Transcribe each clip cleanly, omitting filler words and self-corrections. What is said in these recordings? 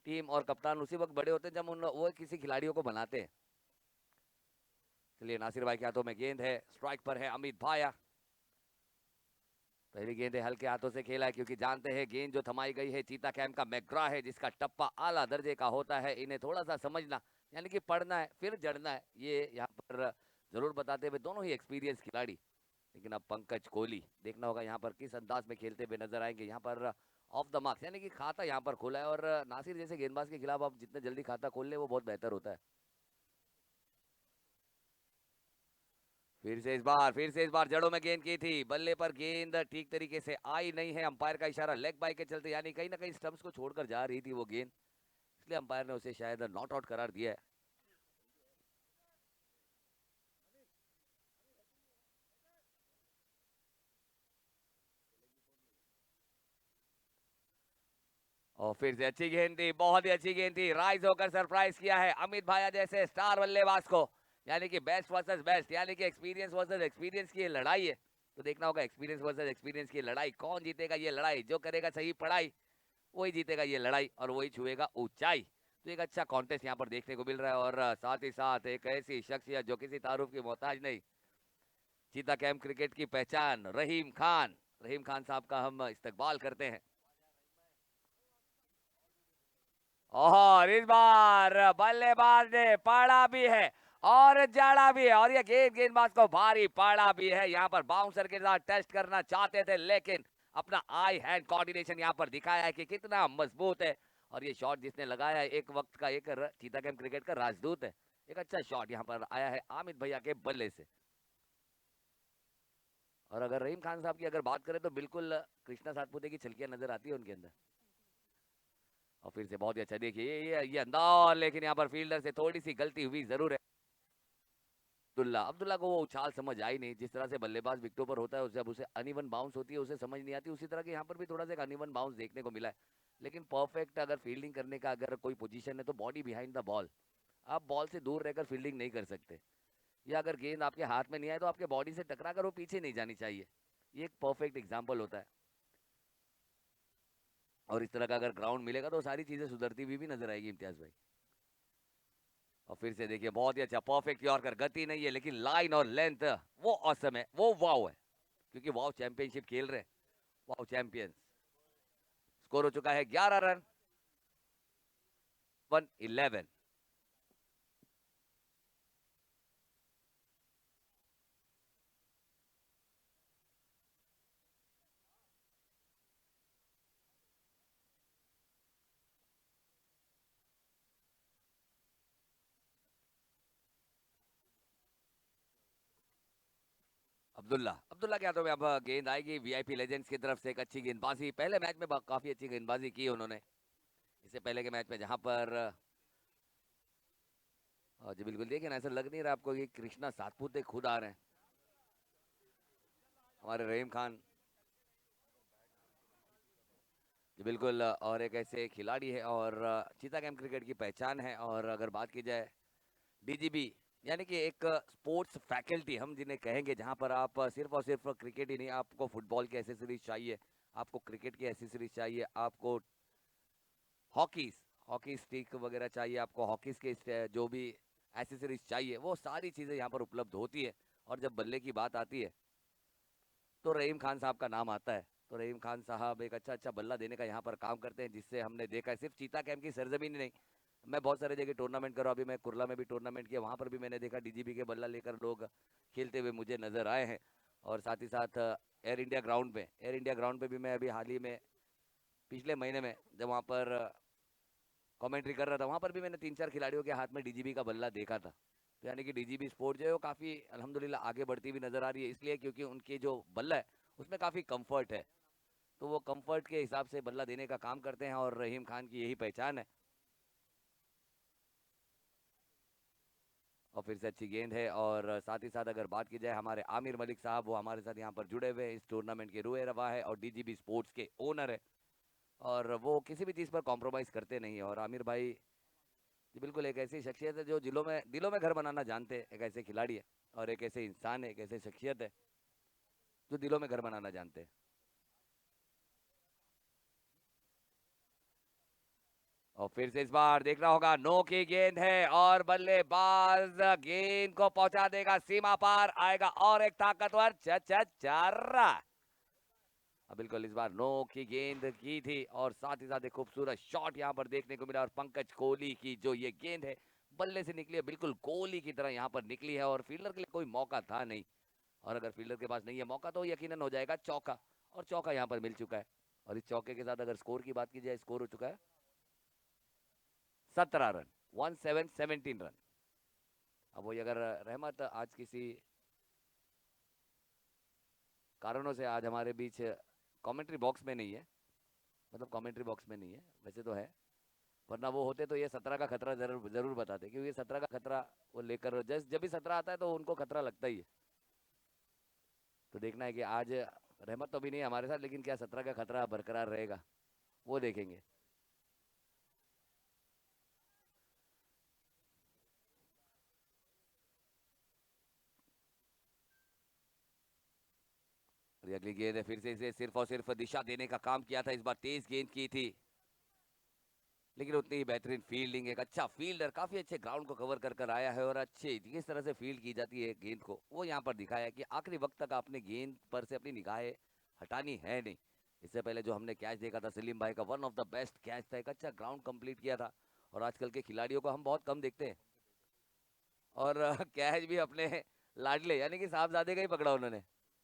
Team और कप्तान उसी वक्त बड़े होते हैं जब वो किसी खिलाड़ियों को बनाते हैं। चलिए नासिर भाई के हाथों में गेंद है, स्ट्राइक पर है अमित भाया। पहली गेंद है हल्के हाथों से खेला है क्योंकि जानते हैं गेंद जो थमाई गई है चीता कैंप का मैकग्रा है जिसका टप्पा आला दर्जे का होता है। इन्हें थोड़ा सा समझना यानी कि पढ़ना है फिर जड़ना है, ये यहाँ पर जरूर बताते हुए दोनों ही एक्सपीरियंस खिलाड़ी। लेकिन अब पंकज कोहली देखना होगा यहाँ पर किस अंदाज में खेलते हुए नजर आएंगे। यहाँ पर ऑफ द मार्क्स यानी कि खाता यहाँ पर खोला है और नासिर जैसे गेंदबाज के खिलाफ आप जितने जल्दी खाता खोल ले वो बहुत बेहतर होता है। फिर से इस बार जड़ों में गेंद की थी, बल्ले पर गेंद ठीक तरीके से आई नहीं है। अंपायर का इशारा लेग बाय के चलते यानी कहीं ना कहीं स्टंप्स को छोड़कर जा रही थी वो गेंद, इसलिए अंपायर ने उसे शायद नॉट आउट करार दिया है। और फिर से अच्छी गेंद थी, बहुत ही अच्छी गेंद थी, राइज होकर सरप्राइज किया है अमित भाया जैसे स्टार बल्लेबाज को। यानी कि बेस्ट वर्सेस बेस्ट यानी कि एक्सपीरियंस वर्सेस एक्सपीरियंस की ये लड़ाई है। तो देखना होगा एक्सपीरियंस वर्सेस एक्सपीरियंस की लड़ाई, कौन जीतेगा ये लड़ाई। जो करेगा सही पढ़ाई वही जीतेगा ये लड़ाई और वही छुएगा ऊंचाई। तो एक अच्छा कॉन्टेस्ट यहाँ पर देखने को मिल रहा है और साथ ही साथ एक ऐसी शख्सियत जो किसी तारुफ की मोहताज नहीं, चीता कैंप क्रिकेट की पहचान रहीम खान। रहीम खान साहब का हम इस्तकबाल करते हैं। और इस बार बल्लेबाज ने पड़ा भी है और जाड़ा भी है और ये गेंदबाज को भारी पड़ा भी है। यहाँ पर बाउंसर के साथ टेस्ट करना चाहते थे लेकिन अपना आई हैंड कोऑर्डिनेशन यहाँ पर दिखाया है कि कितना मजबूत है। और ये शॉट जिसने लगाया है एक वक्त का एक चीता कैंप क्रिकेट का राजदूत है। एक अच्छा शॉट यहाँ पर आया है आमिर भैया के बल्ले से। और अगर रहीम खान साहब की अगर बात करें तो बिल्कुल कृष्णा सातपुते की छलकियां नजर आती है उनके अंदर। और फिर से बहुत ही अच्छा देखिए ये अंदाज, लेकिन यहाँ पर फील्डर से थोड़ी सी गलती हुई जरूर है। अब्दुल्ला अब्दुल्ला को वो उछाल समझ आई नहीं, जिस तरह से बल्लेबाज विकेटों पर होता है जब उसे अनइवन बाउंस होती है उसे समझ नहीं आती, उसी तरह के यहाँ पर भी थोड़ा सा एक अनइवन बाउंस देखने को मिला है। लेकिन परफेक्ट अगर फील्डिंग करने का अगर कोई पोजीशन है तो बॉडी बिहाइंड द बॉल, आप बॉल से दूर रहकर फील्डिंग नहीं कर सकते। या अगर गेंद आपके हाथ में नहीं आए तो आपके बॉडी से टकरा कर वो पीछे नहीं जानी चाहिए। ये एक परफेक्ट एग्जाम्पल होता है। और इस तरह का अगर ग्राउंड मिलेगा तो सारी चीजें सुधरती हुई भी नजर आएगी इम्तियाज भाई। और फिर से देखिए बहुत ही अच्छा परफेक्ट यॉर्कर, गति नहीं है लेकिन लाइन और लेंथ वो औसम है, वो वाव है। क्योंकि वाव चैंपियनशिप खेल रहे हैं, वाव चैंपियंस। स्कोर हो चुका है 11 रन 111। अब्दुल्ला अब्दुल्ला के हाथों में अब गेंद आएगी वीआईपी लेजेंड्स की तरफ से। एक अच्छी गेंदबाजी, पहले मैच में काफी अच्छी गेंदबाजी की उन्होंने इससे पहले के मैच में, जहां पर जी बिल्कुल देखिए ना, ऐसा लग नहीं रहा आपको कि कृष्णा सातपुते खुद आ रहे हैं हमारे रहीम खान जी बिल्कुल। और एक ऐसे खिलाड़ी है और चीता कैंप क्रिकेट की पहचान है। और अगर बात की जाए डीजीबी यानी कि एक स्पोर्ट्स फैकल्टी हम जिन्हें कहेंगे, जहां पर आप सिर्फ और सिर्फ क्रिकेट ही नहीं, आपको फुटबॉल की एसेसरीज चाहिए, आपको क्रिकेट की एसेसरीज चाहिए, आपको हॉकीज हॉकी स्टिक वगैरह चाहिए, आपको हॉकीज के जो भी एसेसरीज चाहिए वो सारी चीज़ें यहाँ पर उपलब्ध होती है। और जब बल्ले की बात आती है तो रहीम खान साहब का नाम आता है। तो रहीम खान साहब एक अच्छा अच्छा बल्ला देने का यहाँ पर काम करते हैं, जिससे हमने देखा है सिर्फ चीता कैंप की सरजमीन नहीं, मैं बहुत सारे जगह टूर्नामेंट कर रहा हूँ। अभी मैं कुरला में भी टूर्नामेंट किया, वहाँ पर भी मैंने देखा डीजीबी के बल्ला लेकर लोग खेलते हुए मुझे नजर आए हैं। और साथ ही साथ एयर इंडिया ग्राउंड पे भी मैं अभी हाल ही में पिछले महीने में जब वहाँ पर कमेंट्री कर रहा था, वहाँ पर भी मैंने 3-4 खिलाड़ियों के हाथ में डीजीबी का बल्ला देखा था। तो यानी कि डीजीबी स्पोर्ट जो है वो काफ़ी अल्हम्दुलिल्लाह आगे बढ़ती हुई नजर आ रही है, इसलिए क्योंकि उनके जो बल्ला है उसमें काफ़ी कंफर्ट है। तो वो कंफर्ट के हिसाब से बल्ला देने का काम करते हैं और रहीम खान की यही पहचान है। और फिर से अच्छी गेंद है और साथ ही साथ अगर बात की जाए हमारे आमिर मलिक साहब, वो हमारे साथ यहाँ पर जुड़े हुए हैं, इस टूर्नामेंट के रूए रवा है और डीजीबी स्पोर्ट्स के ओनर है। और वो किसी भी चीज़ पर कॉम्प्रोमाइज़ करते नहीं है। और आमिर भाई जी बिल्कुल एक ऐसी शख्सियत है जो दिलों में घर बनाना जानते हैं, एक ऐसे खिलाड़ी है और एक ऐसे इंसान है, एक ऐसे शख्सियत है जो दिलों में घर बनाना जानते हैं। और फिर से इस बार देखना होगा, नो की गेंद है और बल्लेबाज गेंद को पहुंचा देगा सीमा पार, आएगा और एक ताकतवर चारा। बिल्कुल इस बार नो की गेंद की थी और साथ ही साथ एक खूबसूरत शॉट यहाँ पर देखने को मिला और पंकज कोहली की जो ये गेंद है बल्ले से निकली है, बिल्कुल कोहली की तरह यहाँ पर निकली है और फील्डर के लिए कोई मौका था नहीं। और अगर फील्डर के पास नहीं है मौका तो यकीनन हो जाएगा चौका, और चौका यहाँ पर मिल चुका है। और इस चौके के साथ अगर स्कोर की बात की जाए, स्कोर हो चुका है 17 रन, 17 रन। अब वही अगर रहमत आज किसी कारणों से आज हमारे बीच कमेंट्री बॉक्स में नहीं है, मतलब कमेंट्री बॉक्स में नहीं है, वैसे तो है, वरना वो होते तो ये 17 का खतरा जरूर जरूर बताते, क्योंकि 17 का खतरा वो लेकर जब भी 17 आता है तो उनको खतरा लगता ही है। तो देखना है कि आज रहमत तो भी नहीं है हमारे साथ, लेकिन क्या 17 का खतरा बरकरार रहेगा वो देखेंगे। और अगली गेंद है, फिर से इसे सिर्फ और सिर्फ दिशा देने का काम किया था, इस बार तेज गेंद की थी, लेकिन उतनी ही बेहतरीन फील्डिंग, एक अच्छा फील्डर काफी अच्छे ग्राउंड को कवर कर कर आया है और अच्छे किस तरह से फील्ड की जाती है गेंद को वो यहाँ पर दिखाया है कि आखिरी वक्त तक आपने गेंद पर से अपनी निगाहें हटानी है नहीं। इससे पहले जो हमने कैच देखा था सलीम भाई का, one of the best catch था, एक अच्छा ग्राउंड कंप्लीट किया था। और आजकल के खिलाड़ियों को हम बहुत कम देखते हैं, और कैच भी अपने लाडले यानी कि साहबजादे का ही पकड़ा उन्होंने,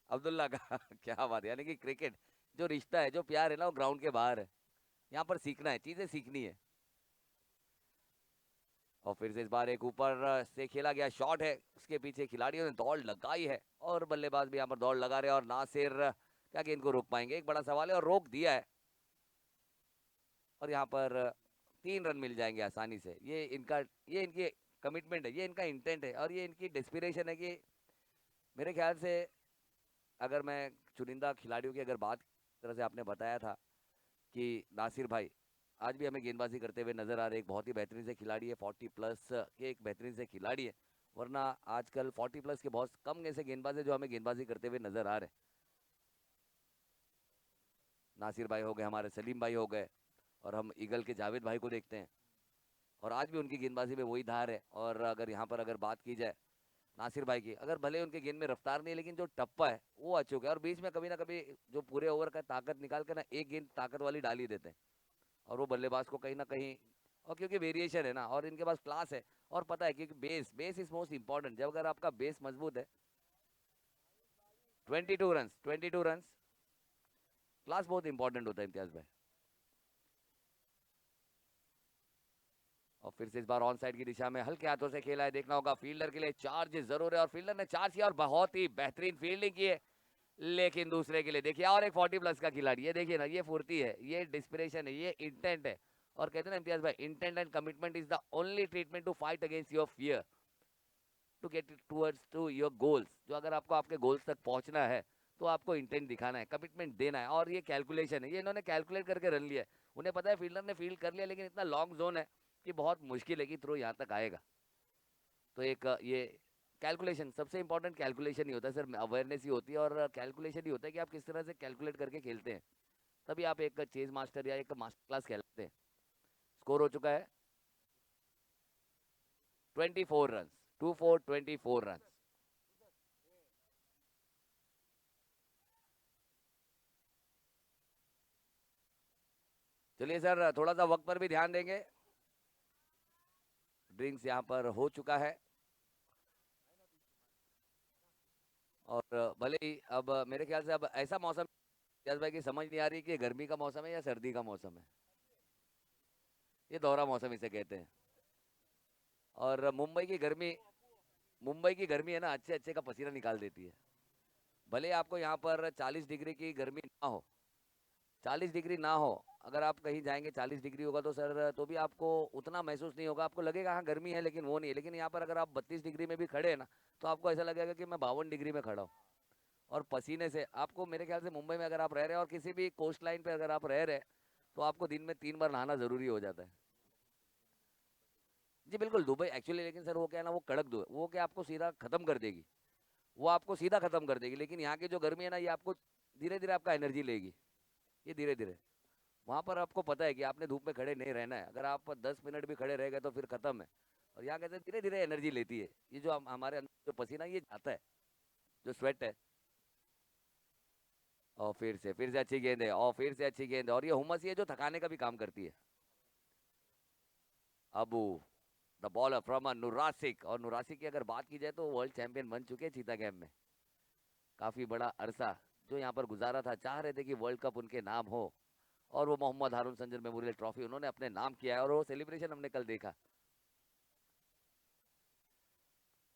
अब्दुल्ला का क्या बात है, यानी कि क्रिकेट जो रिश्ता है, जो प्यार है ना, वो ग्राउंड के बाहर है। यहाँ पर सीखना है, चीजें सीखनी है। और फिर से इस बार एक ऊपर से खेला गया शॉट है, उसके पीछे खिलाड़ियों ने दौड़ लगाई है और बल्लेबाज भी यहाँ पर दौड़ लगा रहे हैं, और नासिर क्या गेंद को रोक पाएंगे, एक बड़ा सवाल है, और रोक दिया है। और यहाँ पर 3 रन मिल जाएंगे आसानी से। ये इनकी कमिटमेंट है, ये इनका इंटेंट है और ये इनकी डेस्पिरेशन है कि मेरे ख्याल से अगर मैं चुनिंदा खिलाड़ियों की अगर बात तरह से आपने बताया था कि नासिर भाई आज भी हमें गेंदबाजी करते हुए नजर आ रहे, एक बहुत ही बेहतरीन से खिलाड़ी है, 40+ के एक बेहतरीन से खिलाड़ी है, वरना आजकल 40+ के बहुत कम ऐसे गेंदबाज है जो हमें गेंदबाजी करते हुए नजर आ रहे हैं। नासिर भाई हो गए, हमारे सलीम भाई हो गए, और हम ईगल के जावेद भाई को देखते हैं, और आज भी उनकी गेंदबाजी में वही धार है। और अगर यहाँ पर अगर बात की जाए नासिर भाई की, अगर भले उनके गेंद में रफ्तार नहीं है लेकिन जो टप्पा है वो आ चुका है, और बीच में कभी ना कभी जो पूरे ओवर का ताकत निकाल कर ना एक गेंद ताकत वाली डाल ही देते हैं, और वो बल्लेबाज को कहीं ना कहीं, और क्योंकि वेरिएशन है ना और इनके पास क्लास है, और पता है क्योंकि base base is most important, जब अगर आपका बेस मजबूत है। 22 रन, 22 रन, क्लास बहुत इंपॉर्टेंट होता है इम्तियाज भाई। और फिर से इस बार ऑन साइड की दिशा में हल्के हाथों से खेला है, देखना होगा फील्डर के लिए चार्ज जरूर है, और फील्डर ने चार्ज किया और बहुत ही बेहतरीन फील्डिंग की है। लेकिन दूसरे के लिए देखिए, और एक 40+ का खिलाड़ी, ये देखिए ना, ये फुर्ती है, ये डिस्पिरेशन है, ये इंटेंट है। और कहते हैं ना इम्तियाज भाई, intent and commitment is the only treatment to fight against your fear, to get towards to your goals. जो अगर आपको आपके गोल्स तक पहुंचना है तो आपको इंटेंट दिखाना है, कमिटमेंट देना है, और ये कैलकुलेशन है, ये इन्होंने कैलकुलेट करके रन लिया है। उन्हें पता है फील्डर ने फील्ड कर लिया, लेकिन इतना लॉन्ग जोन है कि बहुत मुश्किल है कि थ्रो यहाँ तक आएगा। तो एक ये कैलकुलेशन, सबसे इंपॉर्टेंट कैलकुलेशन ही होता है सर, अवेयरनेस ही होती है, और कैलकुलेशन ही होता है कि आप किस तरह से कैलकुलेट करके खेलते हैं, तभी आप एक चेज मास्टर या एक मास्टर क्लास कहलाते हैं। स्कोर हो चुका है 24 रन, 24 रन। चलिए सर, थोड़ा सा वक्त पर भी ध्यान देंगे। ड्रिंक्स यहाँ पर हो चुका है, और भले ही अब मेरे ख्याल से अब ऐसा मौसम यस भाई की समझ नहीं आ रही कि ये गर्मी का मौसम है या सर्दी का मौसम है, ये दोहरा मौसम इसे कहते हैं। और मुंबई की गर्मी है ना, अच्छे अच्छे का पसीना निकाल देती है। भले आपको यहाँ पर 40 डिग्री की गर्मी ना हो, 40 डिग्री ना हो, अगर आप कहीं जाएंगे 40 डिग्री होगा तो सर तो भी आपको उतना महसूस नहीं होगा, आपको लगेगा हाँ गर्मी है लेकिन वो नहीं है। लेकिन यहाँ पर अगर आप 32 डिग्री में भी खड़े हैं ना, तो आपको ऐसा लगेगा कि मैं 52 डिग्री में खड़ा हूँ। और पसीने से आपको, मेरे ख्याल से मुंबई में अगर आप रह रहे हैं और किसी भी कोस्ट लाइन पे अगर आप रह रहे हैं, तो आपको दिन में 3 बार नहाना जरूरी हो जाता है। जी बिल्कुल, दुबई एक्चुअली, लेकिन सर वो क्या है ना, वो कड़क दो, वो क्या आपको सीधा खत्म कर देगी, वो आपको सीधा खत्म कर देगी। लेकिन यहाँ की जो गर्मी है ना, ये आपको धीरे धीरे आपका एनर्जी लेगी, ये धीरे धीरे। वहां पर आपको पता है कि आपने धूप में खड़े नहीं रहना है, अगर आप 10 मिनट भी खड़े रह गए तो फिर खत्म है। और यहाँ कहते हैं धीरे धीरे एनर्जी लेती है, ये जो हमारे अंदर जो पसीना ये जाता है, जो स्वेट है। और फिर से अच्छी गेंद है, और फिर से अच्छी गेंद है, और ये हुमस ही है जो थकाने का भी काम करती है। अबू द बॉलर फ्रॉम नुरासिक, और नुरासिक की अगर बात की जाए तो वर्ल्ड चैंपियन बन चुके हैं चीता गेम में। काफी बड़ा अरसा जो यहाँ पर गुजारा था, चाह रहे थे कि वर्ल्ड कप उनके नाम हो, और वो मोहम्मद हारून संजर मेमोरियल ट्रॉफी उन्होंने अपने नाम किया है, और वो सेलिब्रेशन हमने कल देखा।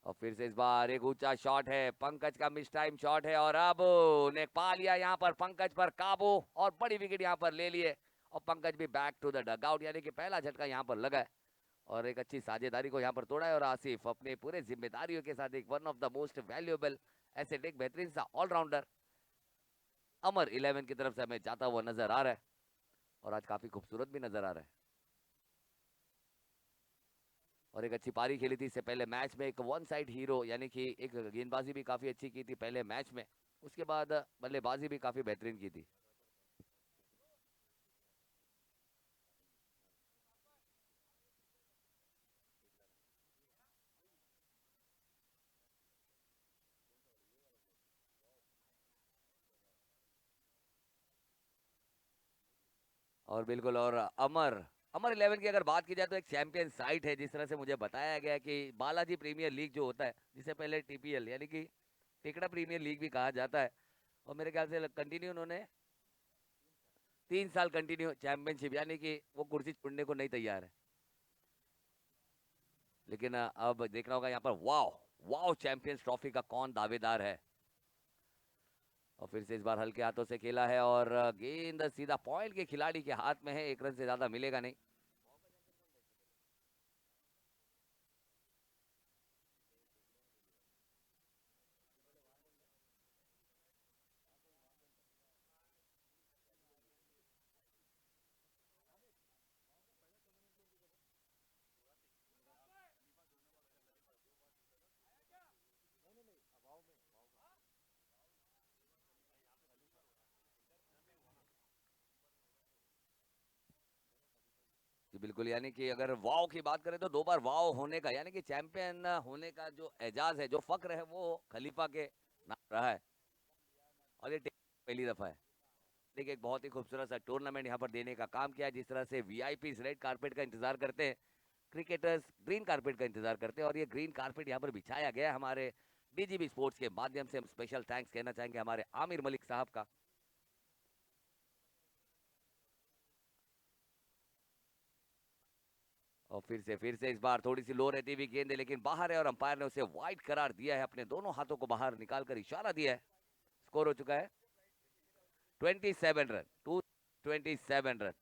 और फिर से इस बार एक ऊंचा शॉट है, पंकज का मिस टाइम शॉट है, और अब ने पा लिया यहाँ पर पंकज पर काबू, और बड़ी विकेट यहाँ पर ले लिए, और पंकज भी back to the dugout, यानी कि पहला झटका यहाँ पर लगा है, और एक अच्छी साझेदारी को यहाँ पर तोड़ा है। और आसिफ अपने पूरे जिम्मेदारियों के साथ एक one of the most valuable asset, एक बेहतरीन सा ऑलराउंडर अमर 11 की तरफ से हमें जाता हुआ नजर आ रहा है, और आज काफी खूबसूरत भी नजर आ रहा है। और एक अच्छी पारी खेली थी इससे पहले मैच में, एक वन साइड हीरो, यानी कि एक गेंदबाजी भी काफी अच्छी की थी पहले मैच में, उसके बाद बल्लेबाजी भी काफी बेहतरीन की थी। और बिल्कुल, और अमर अमर 11 की अगर बात की जाए तो एक चैंपियन साइट है, जिस तरह से मुझे बताया गया कि बालाजी प्रीमियर लीग जो होता है, जिसे पहले टीपीएल यानी कि टिकड़ा प्रीमियर लीग भी कहा जाता है, और मेरे ख्याल से कंटिन्यू उन्होंने 3 साल कंटिन्यू चैंपियनशिप, यानी कि वो कुर्सी छोड़ने को नहीं तैयार है। लेकिन अब देखना होगा यहाँ पर वाओ वाओ चैंपियंस ट्रॉफी का कौन दावेदार है। और फिर से इस बार हल्के हाथों से खेला है, और गेंद सीधा पॉइंट के खिलाड़ी के हाथ में है, एक रन से ज्यादा मिलेगा नहीं। जी बिल्कुल, यानी कि अगर वाव की बात करें तो 2 बार वाव होने का, यानी कि चैंपियन होने का जो एजाज है, जो फक्र है, वो खलीफा के नाम रहा है, और ये पहली दफा है। देखिए एक बहुत ही खूबसूरत सा टूर्नामेंट यहाँ पर देने का काम किया है, जिस तरह से वीआईपी रेड कारपेट का इंतजार करते हैं, क्रिकेटर्स ग्रीन कारपेट का इंतजार करते हैं, और ये ग्रीन कारपेट यहाँ पर बिछाया गया है हमारे डीजीबी स्पोर्ट्स के माध्यम से। हम स्पेशल थैंक्स कहना चाहेंगे हमारे आमिर मलिक साहब का। और फिर से इस बार थोड़ी सी लो रहती हुई गेंद है, लेकिन बाहर है, और अंपायर ने उसे वाइड करार दिया है, अपने दोनों हाथों को बाहर निकालकर इशारा दिया है। स्कोर हो चुका है 27 रन, 227 रन।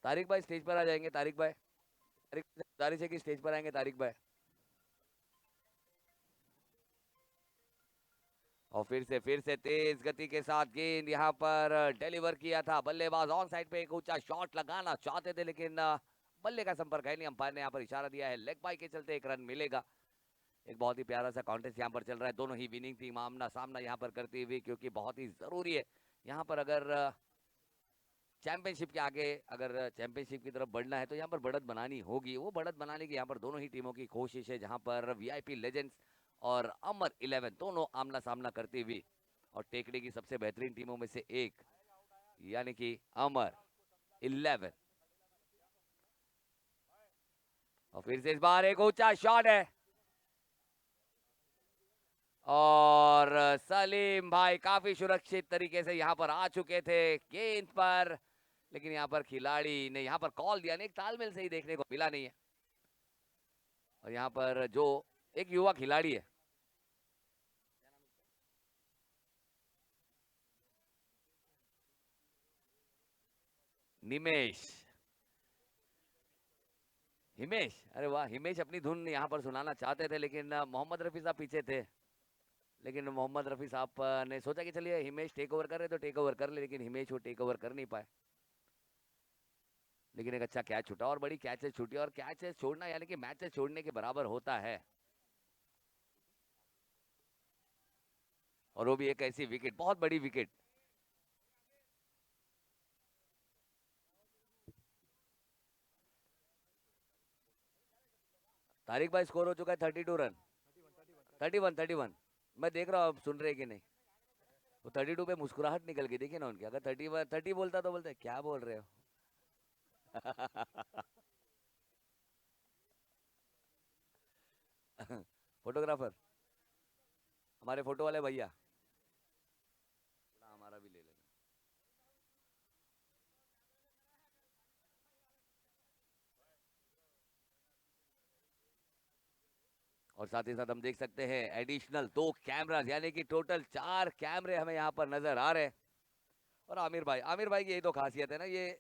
तारिक भाई स्टेज पर आ जाएंगे, तारिक भाई, तारिक गुजारिश है कि स्टेज पर आएंगे तारिक भाई। और फिर से तेज गति के साथ गेंद यहाँ पर डिलीवर किया था, बल्लेबाज ऑन साइड पे एक ऊंचा शॉट लगाना चाहते थे, लेकिन बल्ले का संपर्क है नहीं, अंपायर ने यहाँ पर इशारा दिया है, लेग बाई के चलते एक रन मिलेगा। एक बहुत ही प्यारा सा कॉन्टेस्ट यहाँ पर चल रहा है, दोनों ही विनिंग टीम आमना सामना यहाँ पर करती हुई, क्योंकि बहुत ही जरूरी है यहाँ पर, अगर चैंपियनशिप के आगे, अगर चैंपियनशिप की तरफ बढ़ना है तो यहाँ पर बढ़त बनानी होगी। वो बढ़त बनाने की यहाँ पर दोनों ही टीमों की कोशिश है, जहाँ पर वीआईपी लेजेंड्स और अमर 11 दोनों आमना सामना करती हुई, और टेकड़ी की सबसे बेहतरीन टीमों में से एक, यानी कि अमर 11। और फिर से इस बार एक ऊंचा शॉट है, और सलीम भाई काफी सुरक्षित तरीके से यहाँ पर आ चुके थे गेंद पर, लेकिन यहाँ पर खिलाड़ी ने यहाँ पर कॉल दिया नहीं, एक तालमेल से ही देखने को मिला नहीं है। और यहाँ पर जो एक युवा खिलाड़ी है, निमेश, हिमेश, अरे वाह, हिमेश अपनी धुन यहाँ पर सुनाना चाहते थे, लेकिन मोहम्मद रफी साहब पीछे थे, लेकिन मोहम्मद रफी साहब ने सोचा कि चलिए हिमेश टेक ओवर कर रहे तो टेक ओवर कर ले, लेकिन हिमेश वो टेक ओवर कर नहीं पाए। लेकिन एक अच्छा कैच छूटा, और बड़ी कैचेस छूटी, और कैचेस छोड़ना यानी कि मैचेस छोड़ने के बराबर होता है। और वो भी एक ऐसी विकेट, बहुत बड़ी विकेट। तारिक भाई स्कोर हो चुका है 32 रन। 31। मैं देख रहा हूँ अब सुन रहे कि नहीं। वो 32 पे मुस्कुराहट निकल गई, देखिए ना उनकी। अगर 30 बोलता तो बोलते क्या बोल रहे हो। फोटोग्राफर, हमारे फोटो वाले भैया, हमारा भी ले लेना। और साथ ही साथ हम देख सकते हैं एडिशनल 2 कैमरास, यानी कि टोटल 4 कैमरे हमें यहाँ पर नजर आ रहे हैं। और आमिर भाई की यही तो खासियत है ना, ये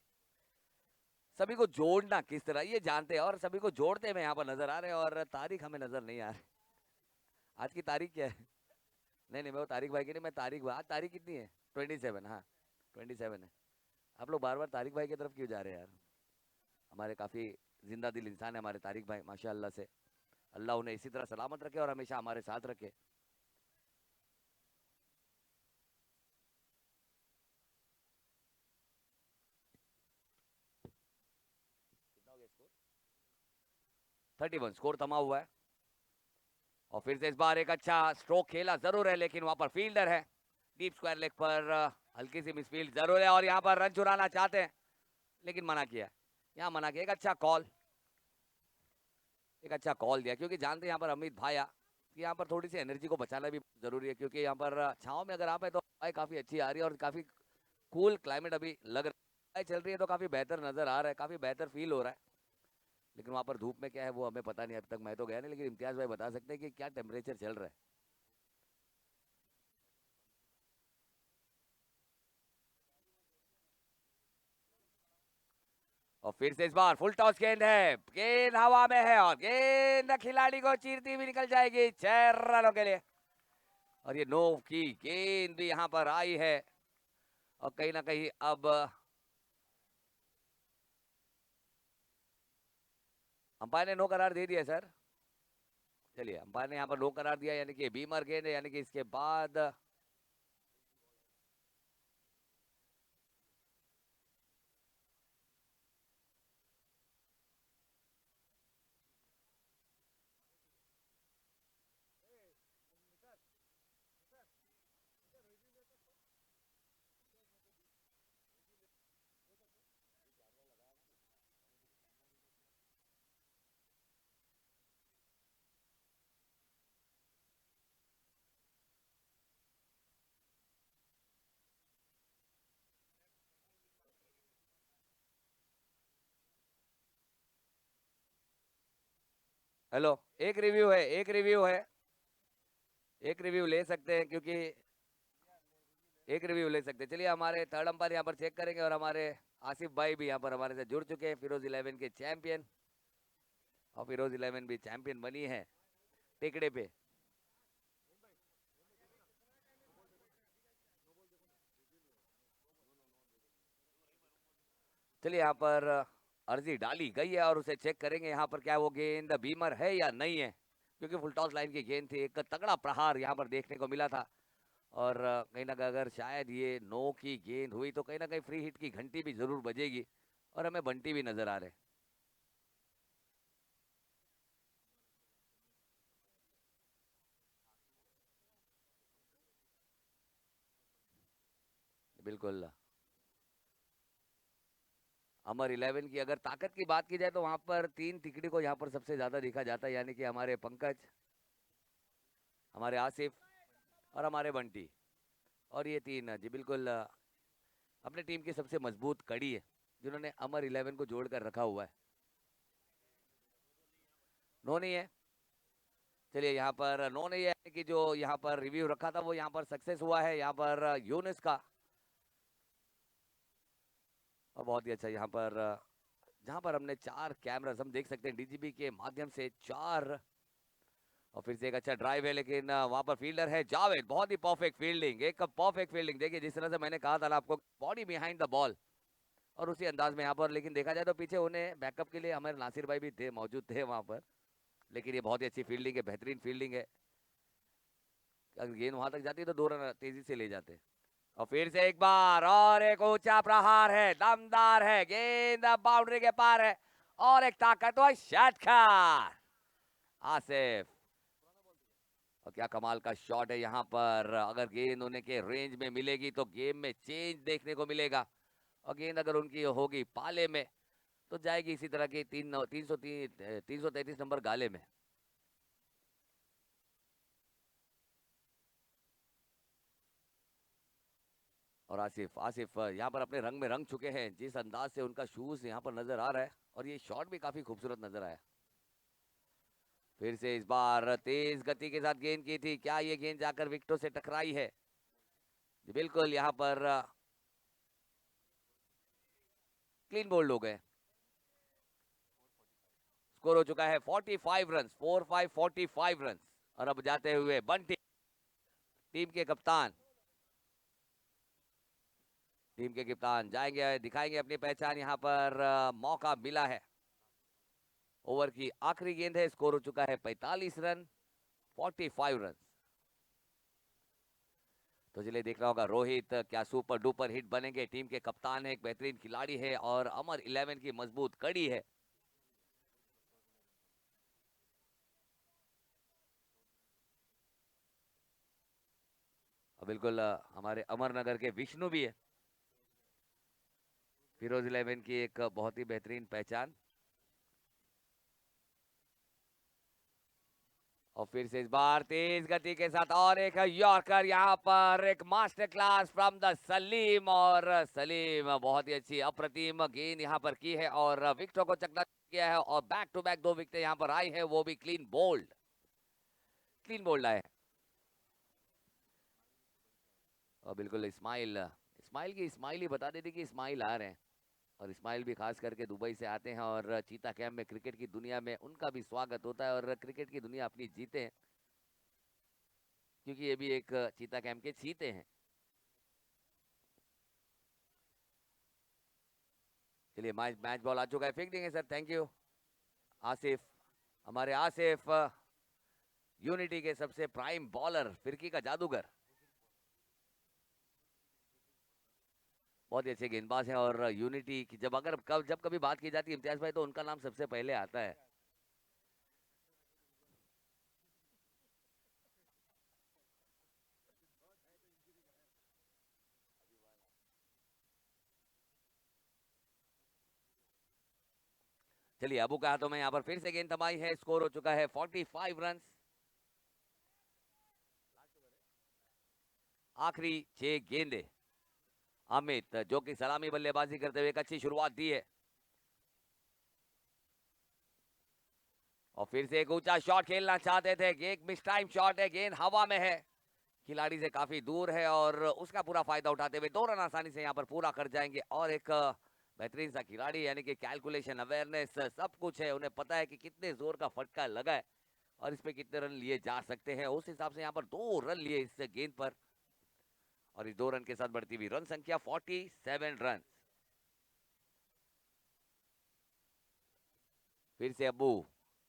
सभी को जोड़ना किस तरह ये जानते हैं, और सभी को जोड़ते हुए यहाँ पर नजर आ रहे हैं। और तारीख हमें नजर नहीं आ रही। आज की तारीख क्या है? नहीं नहीं, मैं वो तारिक भाई की नहीं, मैं तारीख भाई। आज तारीख कितनी है? 27, हाँ 27 है। आप लोग बार बार तारिक भाई की तरफ क्यों जा रहे हैं यार? हमारे काफ़ी जिंदा दिल इंसान है हमारे तारिक भाई, माशाल्लाह से। अल्लाह उन्हें इसी तरह सलामत रखे और हमेशा हमारे साथ रखे। कितना हो गया स्कोर? 31 स्कोर थमा हुआ है। और फिर से इस बार एक अच्छा स्ट्रोक खेला जरूर है, लेकिन वहां पर फील्डर है। डीप स्क्वायर लेग पर हल्की सी मिसफील्ड जरूर है, और यहाँ पर रन चुराना चाहते हैं लेकिन मना किया। यहाँ मना किया, एक अच्छा कॉल दिया, क्योंकि जानते हैं यहाँ पर अमित भाया कि यहाँ पर थोड़ी सी एनर्जी को बचाना भी जरूरी है। क्योंकि यहाँ पर छाँव में अगर आप है तो हवाएं काफी अच्छी आ रही है और काफी कूल क्लाइमेट अभी लग रहा है। हवाएं चल रही है तो काफी बेहतर नजर आ रहा है, काफी बेहतर फील हो रहा है। लेकिन वहाँ पर धूप में क्या है वो हमें पता नहीं, अभी तक मैं तो गया नहीं, लेकिन इम्तियाज भाई बता सकते हैं कि क्या टेम्परेचर चल रहा है। और फिर से इस बार फुल टॉस गेंद है, गेंद हवा में है और गेंद खिलाड़ी को चीरती हुई निकल जाएगी 6 रनों के लिए। और ये नो की गेंद भी यहाँ पर आई है, और कहीं ना कहीं अब अंपायर ने नो करार दे दिया सर। चलिए, अंपायर ने यहाँ पर नो करार दिया, यानी कि बीमर गेंद है, यानी कि इसके बाद हेलो, एक रिव्यू ले सकते हैं, क्योंकि एक रिव्यू ले सकते हैं। चलिए, हमारे थर्ड अंपायर यहाँ पर चेक करेंगे, और हमारे आसिफ भाई भी यहाँ पर हमारे साथ जुड़ चुके हैं, फिरोज 11 के चैंपियन। और फिरोज 11 भी चैंपियन बनी है टेकड़े पे। चलिए, यहाँ पर अर्जी डाली गई है और उसे चेक करेंगे यहाँ पर क्या वो गेंद बीमर है या नहीं है। क्योंकि फुल टॉस लाइन की गेंद थी, एक तगड़ा प्रहार यहाँ पर देखने को मिला था। और कहीं ना कहीं अगर शायद ये नो की गेंद हुई तो कहीं ना कहीं फ्री हिट की घंटी भी जरूर बजेगी, और हमें बंटी भी नजर आ रहे हैं। बिल्कुल। अमर 11 की अगर ताकत की बात की जाए तो वहां पर 3 तिकड़ी को यहाँ पर सबसे ज्यादा देखा जाता है, यानी कि हमारे पंकज, हमारे आसिफ और हमारे बंटी। और ये तीन जी बिल्कुल अपने टीम की सबसे मजबूत कड़ी है, जिन्होंने अमर 11 को जोड़ कर रखा हुआ है। नो नहीं है। चलिए, यहाँ पर नो नहीं है कि जो यहाँ पर रिव्यू रखा था वो यहाँ पर सक्सेस हुआ है, यहाँ पर यूनिस का। और बहुत ही अच्छा यहाँ पर जहाँ पर हमने 4 कैमरास हम देख सकते हैं डीजीबी के माध्यम से 4। और फिर से एक अच्छा ड्राइव है, लेकिन वहां पर फील्डर है जावेद, बहुत ही परफेक्ट फील्डिंग, एक परफेक्ट फील्डिंग। देखिए जिस तरह से मैंने कहा था ना आपको, बॉडी बिहाइंड द बॉल, और उसी अंदाज में यहाँ पर। लेकिन देखा जाए तो पीछे उन्हें बैकअप के लिए हमारे नासिर भाई भी थे, मौजूद थे वहां पर। लेकिन ये बहुत ही अच्छी फील्डिंग है, बेहतरीन फील्डिंग है। अगर गेंद वहां तक जाती है तो 2 रन तेजी से ले जाते। और फिर से एक बार और एक ऊंचा प्रहार है, दमदार है, गेंद बाउंड्री के पार है और एक ताकतवर षटकार आसिफ। और क्या कमाल का शॉट है यहाँ पर। अगर गेंद उन्हें के रेंज में मिलेगी तो गेम में चेंज देखने को मिलेगा, और गेंद अगर उनकी होगी पाले में तो जाएगी इसी तरह की 333 नंबर गाले में। और आसिफ आसिफ यहाँ पर अपने रंग में रंग चुके हैं, जिस अंदाज से उनका शूज यहाँ पर नजर आ रहा है, और ये शॉट भी काफी खूबसूरत नजर आया। फिर से इस बार तेज गति के साथ गेंद की थी, क्या ये गेंद जाकर विकेटों से टकराई है? बिल्कुल, यहाँ पर क्लीन बोल्ड हो गए। स्कोर हो चुका है 45 रन, 4-5 45 रन। और अब जाते हुए बंटी, टीम के कप्तान, जाएंगे, दिखाएंगे अपनी पहचान। यहाँ पर मौका मिला है, ओवर की आखिरी गेंद है। स्कोर हो चुका है 45 रन, 45 रन। तो चलिए देखना होगा रोहित क्या सुपर डुपर हिट बनेंगे। टीम के कप्तान है, एक बेहतरीन खिलाड़ी है और अमर 11 की मजबूत कड़ी है। बिल्कुल हमारे अमरनगर के विष्णु भी है। फिरोज 11 की एक बहुत ही बेहतरीन पहचान। और फिर से इस बार तेज गति के साथ और एक यॉर्कर, यहाँ पर एक master class from the Salim. और सलीम बहुत ही अच्छी अप्रतिम गेंद यहाँ पर की है और विकेटों को चकना किया है, और बैक टू बैक 2 विकेट यहाँ पर आई है, वो भी क्लीन बोल्ड आए। और बिल्कुल इस्माइल, इस्माइल की इस्माइल ही बता देती कि इस्माइल आ रहे हैं। और इस्माइल भी खास करके दुबई से आते हैं, और चीता कैंप में क्रिकेट की दुनिया में उनका भी स्वागत होता है, और क्रिकेट की दुनिया अपनी जीते हैं, क्योंकि ये भी एक चीता कैंप के चीते हैं। चलिए मैच मैच बॉल आ चुका है, फेंक देंगे सर, थैंक यू। आसिफ, हमारे आसिफ यूनिटी के सबसे प्राइम बॉलर, फिरकी का जादूगर, बहुत ही अच्छे गेंदबाज हैं। और यूनिटी की जब कभी बात की जाती है इम्तियाज भाई, तो उनका नाम सबसे पहले आता है। चलिए अबू के हाथों में यहाँ पर फिर से गेंद थमाई है। स्कोर हो चुका है 45 रन। आखिरी 6 गेंदे। अमित जो कि सलामी बल्लेबाजी करते हुए एक अच्छी शुरुआत दी है। और फिर से एक ऊंचा शॉट खेलना चाहते थे, एक मिस टाइम शॉट है, गेंद हवा में है, खिलाड़ी से काफी दूर है, और उसका पूरा फायदा उठाते हुए 2 रन आसानी से यहाँ पर पूरा कर जाएंगे। और एक बेहतरीन सा खिलाड़ी, यानी कि कैलकुलेशन, अवेयरनेस सब कुछ है, उन्हें पता है कि कितने जोर का फटका लगा है और इस पे कितने रन लिए जा सकते हैं। उस हिसाब से यहाँ पर 2 रन लिए इस गेंद पर, और इस 2 रन के साथ बढ़ती हुई रन संख्या 47 रन। फिर से अब्बू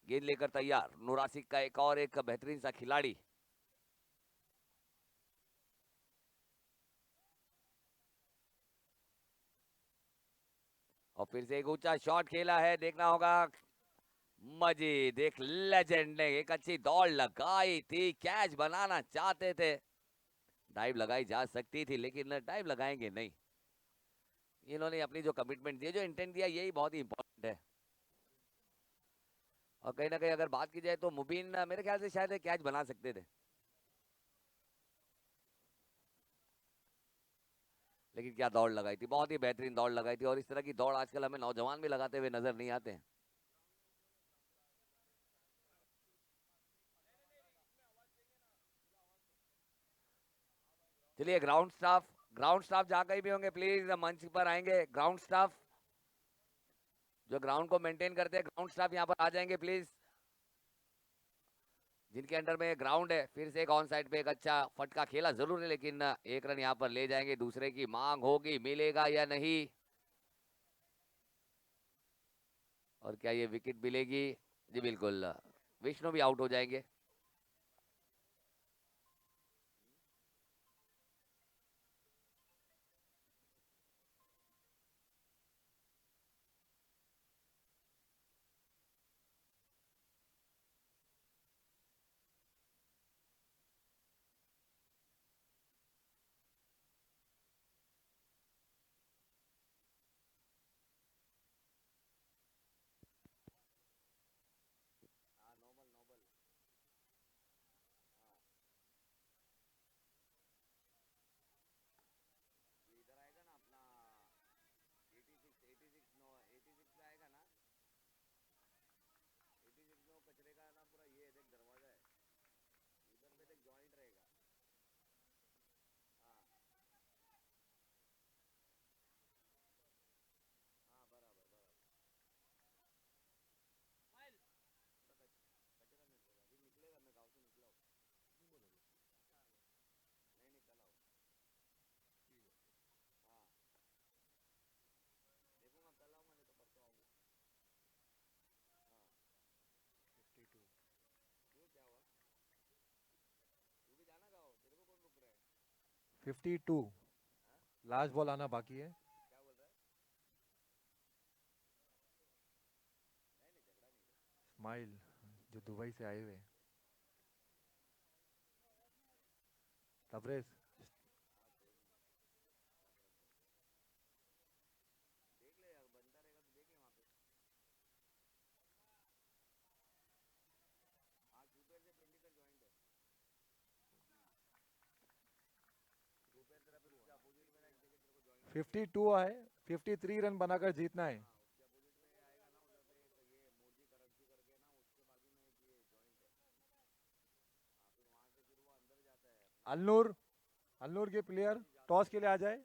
गेंद लेकर तैयार, नुरासिक का एक और एक बेहतरीन सा खिलाड़ी। और फिर से एक ऊंचा शॉट खेला है, देखना होगा। मजीद एक लेजेंड ने एक अच्छी दौड़ लगाई थी, कैच बनाना चाहते थे, डाइव लगाई जा सकती थी, लेकिन डाइव लगाएंगे नहीं। इन्होंने अपनी जो कमिटमेंट दी, जो इंटेंट दिया, यही बहुत ही इंपॉर्टेंट है। और कहीं ना कहीं अगर बात की जाए तो मुबीन मेरे ख्याल से शायद कैच बना सकते थे, लेकिन क्या दौड़ लगाई थी, बहुत ही बेहतरीन दौड़ लगाई थी। और इस तरह की दौड़ आजकल हमें नौजवान भी लगाते हुए नजर नहीं आते हैं। चलिए ग्राउंड स्टाफ जहाँ कहीं भी होंगे प्लीज मंच पर आएंगे। ग्राउंड स्टाफ जो ग्राउंड को मेंटेन करते हैं, ग्राउंड स्टाफ यहाँ पर आ जाएंगे प्लीज, जिनके अंडर में ग्राउंड है। फिर से एक ऑन साइड पे एक अच्छा फटका खेला जरूर है, लेकिन एक रन यहाँ पर ले जाएंगे। दूसरे की मांग होगी, मिलेगा या नहीं, और क्या ये विकेट मिलेगी? जी बिल्कुल, विष्णु भी आउट हो जाएंगे। 52 लास्ट बॉल आना बाकी है। स्माइल जो दुबई से आए हुए तबरेज। फिफ्टी टू है, 53 रन बनाकर जीतना है। अल्नूर, अल्नूर के प्लेयर टॉस के लिए आ जाए।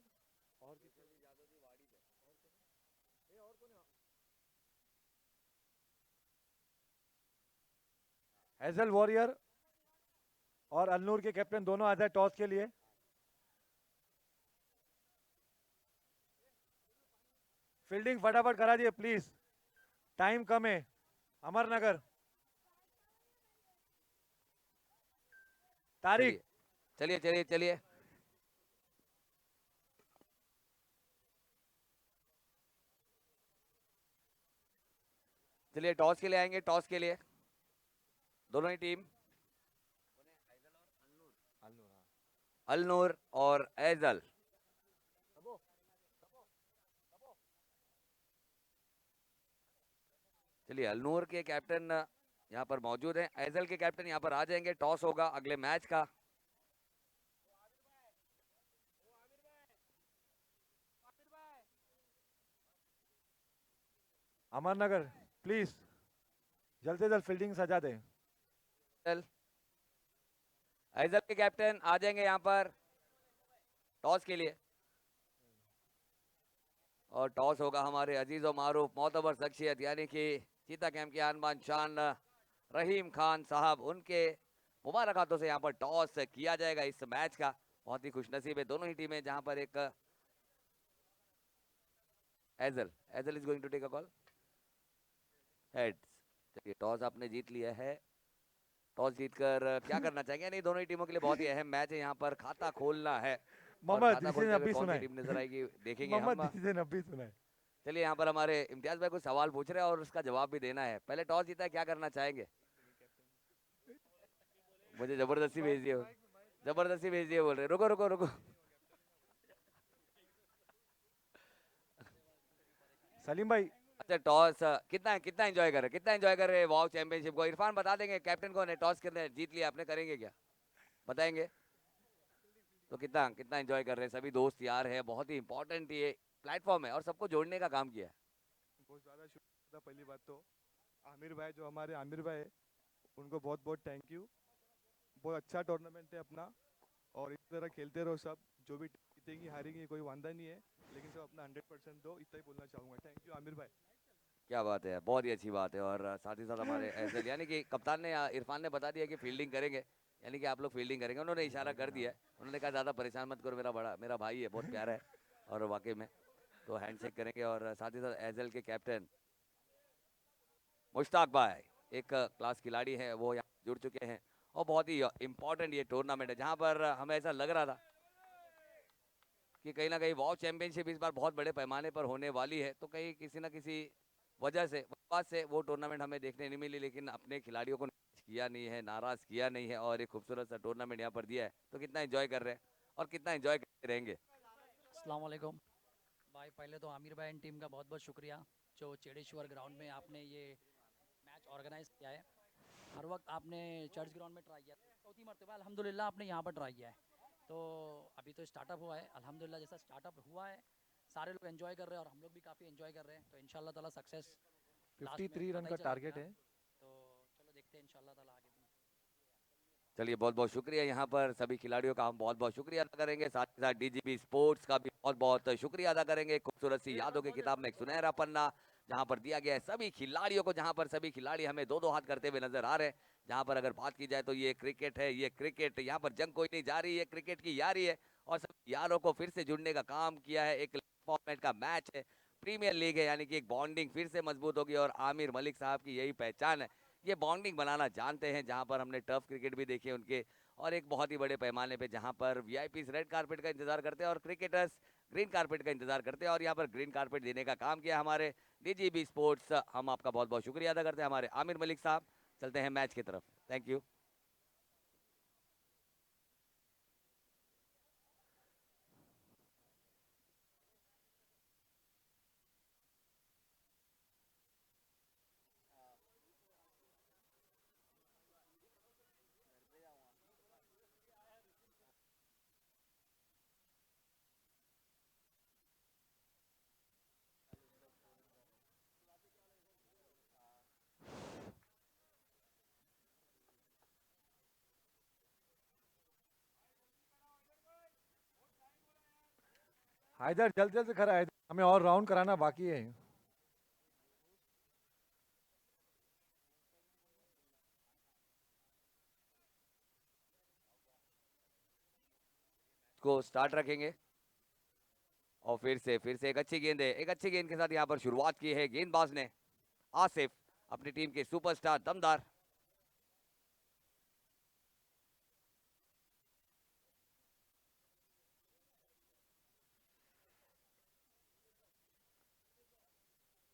एजल वॉरियर और अल्नूर के कैप्टन दोनों आ जाए टॉस के लिए। फील्डिंग फटाफट करा दिए प्लीज, टाइम कम है। अमरनगर, तारिक। चलिए चलिए चलिए चलिए। चलिए टॉस के लिए आएंगे, टॉस के लिए दोनों ही टीम। अलनूर और एजल। चलिए अलनूर के कैप्टन यहाँ पर मौजूद हैं, एजल के कैप्टन यहाँ पर आ जाएंगे। टॉस होगा अगले मैच का। अमरनगर प्लीज जल्द से जल्द फील्डिंग सजा दें। एजल एजल के कैप्टन आ जाएंगे यहाँ पर टॉस के लिए। और टॉस होगा हमारे अजीज और मारूफ मोतबर शख्सियत यानी कि चीता कैंप के आन बान शान रहीम खान साहब, उनके मुबारक हाथों से यहाँ पर टॉस किया जाएगा इस मैच का। बहुत ही खुशनसीब है दोनों ही टीमें, जहां पर एक एजल एजल is going to take a call heads. चलिए टॉस आपने जीत लिया है। टॉस जीतकर क्या करना चाहेंगे? नहीं, दोनों ही टीमों के लिए बहुत ही अहम मैच है, यहाँ पर खाता खोलना है। और मोहम्मद खाता खोलते डिसीजन हुए अभी कौन सुना सी है। टीम नजर आएगी देखेंगे मोहम्मद हम। डिसीजन अभी सुना है। चलिए यहाँ पर हमारे इम्तियाज भाई कुछ सवाल पूछ रहे हैं और उसका जवाब भी देना है। पहले टॉस जीता है, क्या करना चाहेंगे? मुझे जबरदस्ती भेज दिए, जबरदस्ती भेज दिए बोल रहे। रुको रुको रुको। सलीम भाई, अच्छा टॉस कितना कितना एंजॉय कर रहे, कितना एंजॉय कर रहे हैं वाओ चैंपियनशिप को? इरफान बता देंगे कैप्टन कौन है? टॉस कितने जीत लिया आपने, करेंगे क्या बताएंगे? तो कितना कितना एंजॉय कर रहे हैं? सभी दोस्त यार है, बहुत ही इंपॉर्टेंट ये प्लेटफॉर्म है और सबको जोड़ने का काम किया है। बहुत ज़्यादा शुक्रिया। पहली बात तो आमिर भाई, जो हमारे आमिर भाई है, उनको बहुत बहुत थैंक यू। बहुत अच्छा टूर्नामेंट है अपना, और इस तरह खेलते रहो सब। जो भी जीतेंगी हारेंगी कोई वादा नहीं है, लेकिन सब अपना 100% दो, इतना ही बोलना चाहूँगा। थैंक यू आमिर भाई। क्या बात है, बहुत ही अच्छी बात है। और साथ ही साथ हमारे एजल यानी कि कप्तान ने इरफान ने बता दिया कि फील्डिंग करेंगे, यानी कि आप लोग फील्डिंग करेंगे। उन्होंने इशारा कर दिया है, उन्होंने कहा ज़्यादा परेशान मत करो, मेरा भाई है, बहुत प्यारा है और वाकई में तो हैंडशेक करेंगे। और साथ ही साथ एजल के कैप्टन मुश्ताक भाई, एक क्लास खिलाड़ी है, वो यहाँ जुड़ चुके हैं। और बहुत ही इंपॉर्टेंट ये टूर्नामेंट है, जहाँ पर हमें ऐसा लग रहा था कि कहीं ना कहीं वाव चैंपियनशिप इस बार बहुत बड़े पैमाने पर होने वाली है। तो कहीं किसी ना किसी वजह से बात से वो टूर्नामेंट हमें देखने नहीं मिली, लेकिन अपने खिलाड़ियों को नाराज किया नहीं है, नाराज किया नहीं है और एक खूबसूरत सा टूर्नामेंट यहाँ पर दिया है। तो कितना एंजॉय कर रहे हैं और कितना एंजॉय करते रहेंगे? अस्सलाम वालेकुम भाई। पहले तो आमिर भाई एंड टीम का बहुत बहुत शुक्रिया, जो चेड़ेश्वर ग्राउंड में आपने ये मैच ऑर्गेनाइज किया है। हर वक्त आपने चर्च ग्राउंड में ट्राई किया, चौथी मरतबा अल्हम्दुलिल्लाह आपने यहाँ पर ट्राई किया है। तो अभी तो स्टार्टअप हुआ है, अल्हम्दुलिल्लाह जैसा स्टार्टअप हुआ है सारे लोग एंजॉय कर रहे हैं और हम लोग भी काफ़ी एंजॉय कर रहे हैं। तो इंशाल्लाह ताला सक्सेस लास्ट में 53 रन आता ही का चला टारगेट जाएगा। है। तो चलो देखते हैं इंशाल्लाह ताला आगे भी। चलिए बहुत बहुत शुक्रिया, यहाँ पर सभी खिलाड़ियों का हम बहुत बहुत शुक्रिया अदा करेंगे। साथ ही साथ डीजीपी स्पोर्ट्स का भी बहुत बहुत शुक्रिया अदा करेंगे। खूबसूरत सी यादों की किताब में एक सुनहरा पन्ना जहाँ पर दिया गया है सभी खिलाड़ियों को, जहाँ पर सभी खिलाड़ी हमें दो दो हाथ करते हुए नजर आ रहे हैं। जहाँ पर अगर बात की जाए तो ये क्रिकेट है, ये क्रिकेट, यहाँ पर जंग कोई नहीं जा रही है, क्रिकेट की यारी है। और सभी यारों को फिर से जुड़ने का काम किया है। एक फॉर्मेट का मैच है, प्रीमियर लीग है, यानी कि एक बॉन्डिंग फिर से मजबूत होगी। और आमिर मलिक साहब की यही पहचान है, ये बॉन्डिंग बनाना जानते हैं। जहाँ पर हमने टर्फ क्रिकेट भी देखी है उनके, और एक बहुत ही बड़े पैमाने पे जहां पर वीआईपीज रेड कारपेट का इंतजार करते हैं और क्रिकेटर्स ग्रीन कारपेट का इंतजार करते हैं, और यहाँ पर ग्रीन कारपेट देने का काम किया हमारे डीजीबी स्पोर्ट्स। हम आपका बहुत बहुत शुक्रिया अदा करते हैं हमारे आमिर मलिक साहब। चलते हैं मैच की तरफ। Thank you. हैदर जल्द जल्द से करा हैदर, हमें और राउंड कराना बाकी है। को स्टार्ट रखेंगे और फिर से एक अच्छी गेंद है, एक अच्छी गेंद के साथ यहाँ पर शुरुआत की है गेंदबाज ने आसिफ, अपनी टीम के सुपरस्टार दमदार।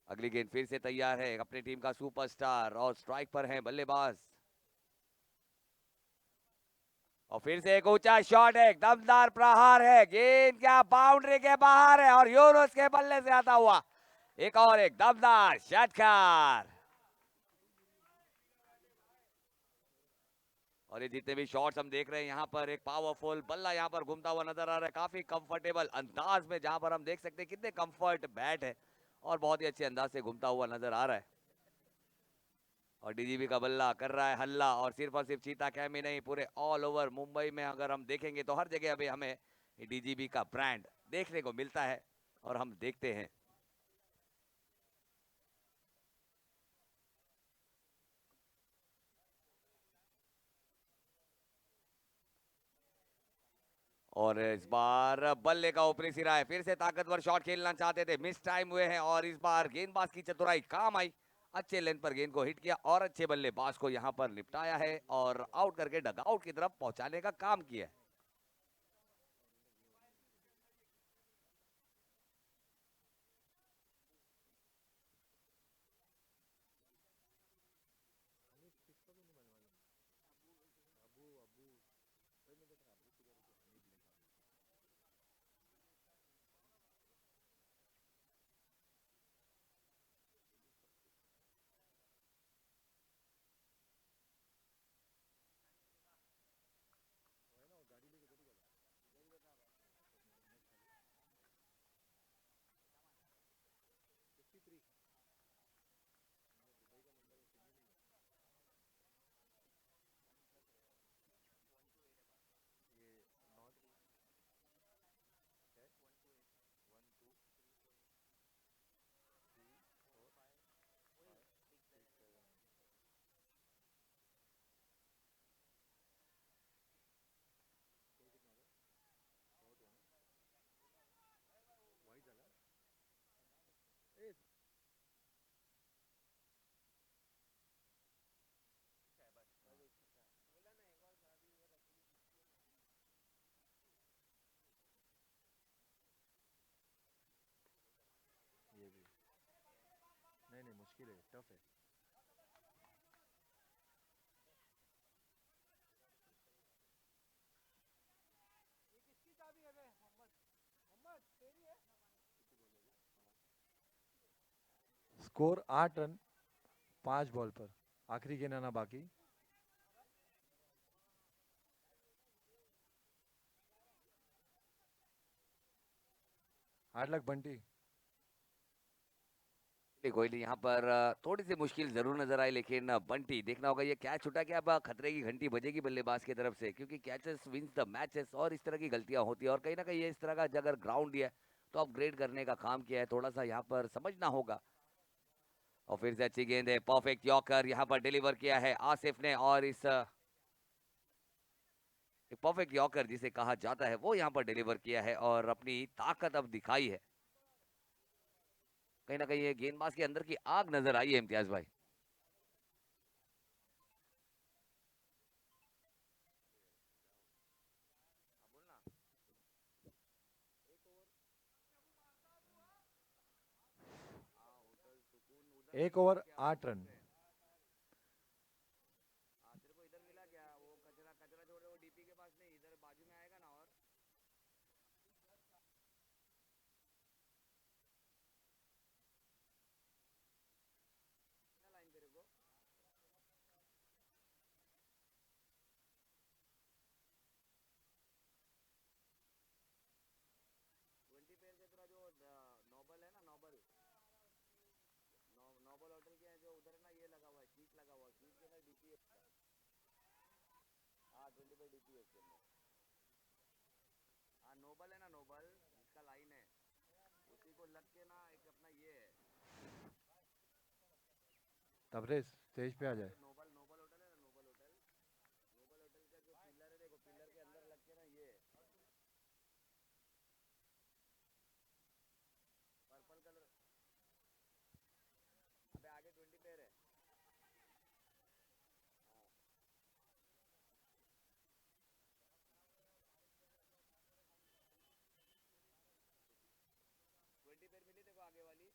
अगली गेंद फिर से तैयार है अपनी टीम का सुपरस्टार और स्ट्राइक पर है बल्लेबाज। और फिर से एक ऊंचा शॉट है, एक दमदार प्रहार है, गेंद क्या बाउंड्री के बाहर है और यूनुस के बल्ले से आता हुआ एक और एक दमदार षटकार। और ये जितने भी शॉट्स हम देख रहे हैं यहाँ पर एक पावरफुल बल्ला यहाँ पर घूमता हुआ नजर आ रहा है, काफी कंफर्टेबल अंदाज में, जहां पर हम देख सकते हैं कितने कंफर्ट बैट है और बहुत ही अच्छे अंदाज से घूमता हुआ नजर आ रहा है। और डीजीबी का बल्ला कर रहा है हल्ला, और सिर्फ चीता कैम ही नहीं, पूरे ऑल ओवर मुंबई में अगर हम देखेंगे तो हर जगह अभी हमें डीजीबी का ब्रांड देखने को मिलता है और हम देखते हैं। और इस बार बल्ले का ऊपरी सिरा है, फिर से ताकतवर शॉट खेलना चाहते थे, मिस टाइम हुए हैं, और इस बार गेंदबाज की चतुराई काम आई, अच्छे लेंथ पर गेंद को हिट किया और अच्छे बल्लेबाज को यहां पर निपटाया है और आउट करके डगआउट की तरफ पहुंचाने का काम किया है। नहीं मुश्किल है, टफ है। स्कोर 8 रन 5 बॉल पर, आखिरी गेंद आना बाकी। 8 लाख बंटी। कोहली नहीं, यहाँ पर थोड़ी सी मुश्किल जरूर नजर आई, लेकिन बंटी देखना होगा ये कैच छूटा कि अब खतरे की घंटी बजेगी बल्लेबाज की तरफ से, क्योंकि कैचेस विंस द मैचेस और इस तरह की गलतियां होती है, और कहीं ना कहीं ये इस तरह का अगर ग्राउंड दिया है तो अपग्रेड करने का काम किया है, थोड़ा सा यहाँ पर समझना होगा। और फिर से अच्छी गेंद है, परफेक्ट यॉर्कर यहाँ पर डिलीवर किया है आसिफ ने, और इस परफेक्ट यॉर्कर जिसे कहा जाता है वो यहाँ पर डिलीवर किया है और अपनी ताकत अब दिखाई है। कहीं ना कहीं ये गेंदबाज के अंदर की आग नजर आई है इम्तियाज भाई। एक ओवर 8 रन। तेरे को इधर मिला क्या वो कचरा कचरा छोड़ दे, वो डीपी के पास नहीं, इधर बाजू में आएगा ना। और लाइन तेरे को 20 पेयर से तेरा जो नोबल है ना, नोबल नोबल होटल के जो उधर है ना, ये लगा हुआ है, शीट लगा हुआ है, शीट के अंदर डीपी है। हाँ 20 पे डीपी है उसके अंदर। हाँ नोबल है ना, नोबल जिसका लाइन है, उसी को लग के ना एक अपना ये है। तबरेज स्टेज पे आ हाँ जाए। जो नोबल नोबल होटल है ना, नोबल होटल, नोबल होटल का जो पिलर है देखो, पिलर के अंदर लग के ना ये पर्पल कलर। अबे आगे 20 पेयर है। हाँ 20 पेयर मिली देखो आगे वाली।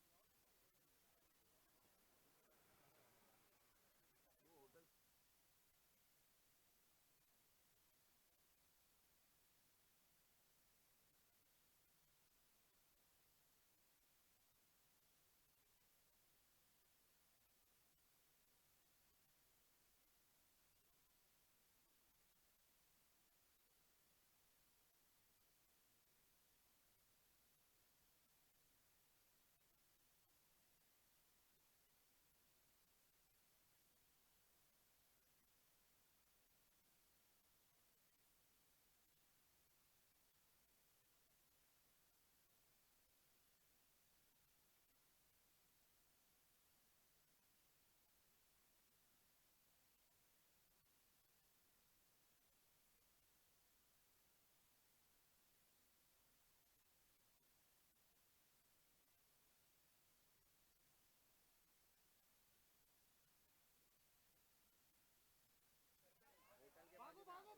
होटल के बाजू में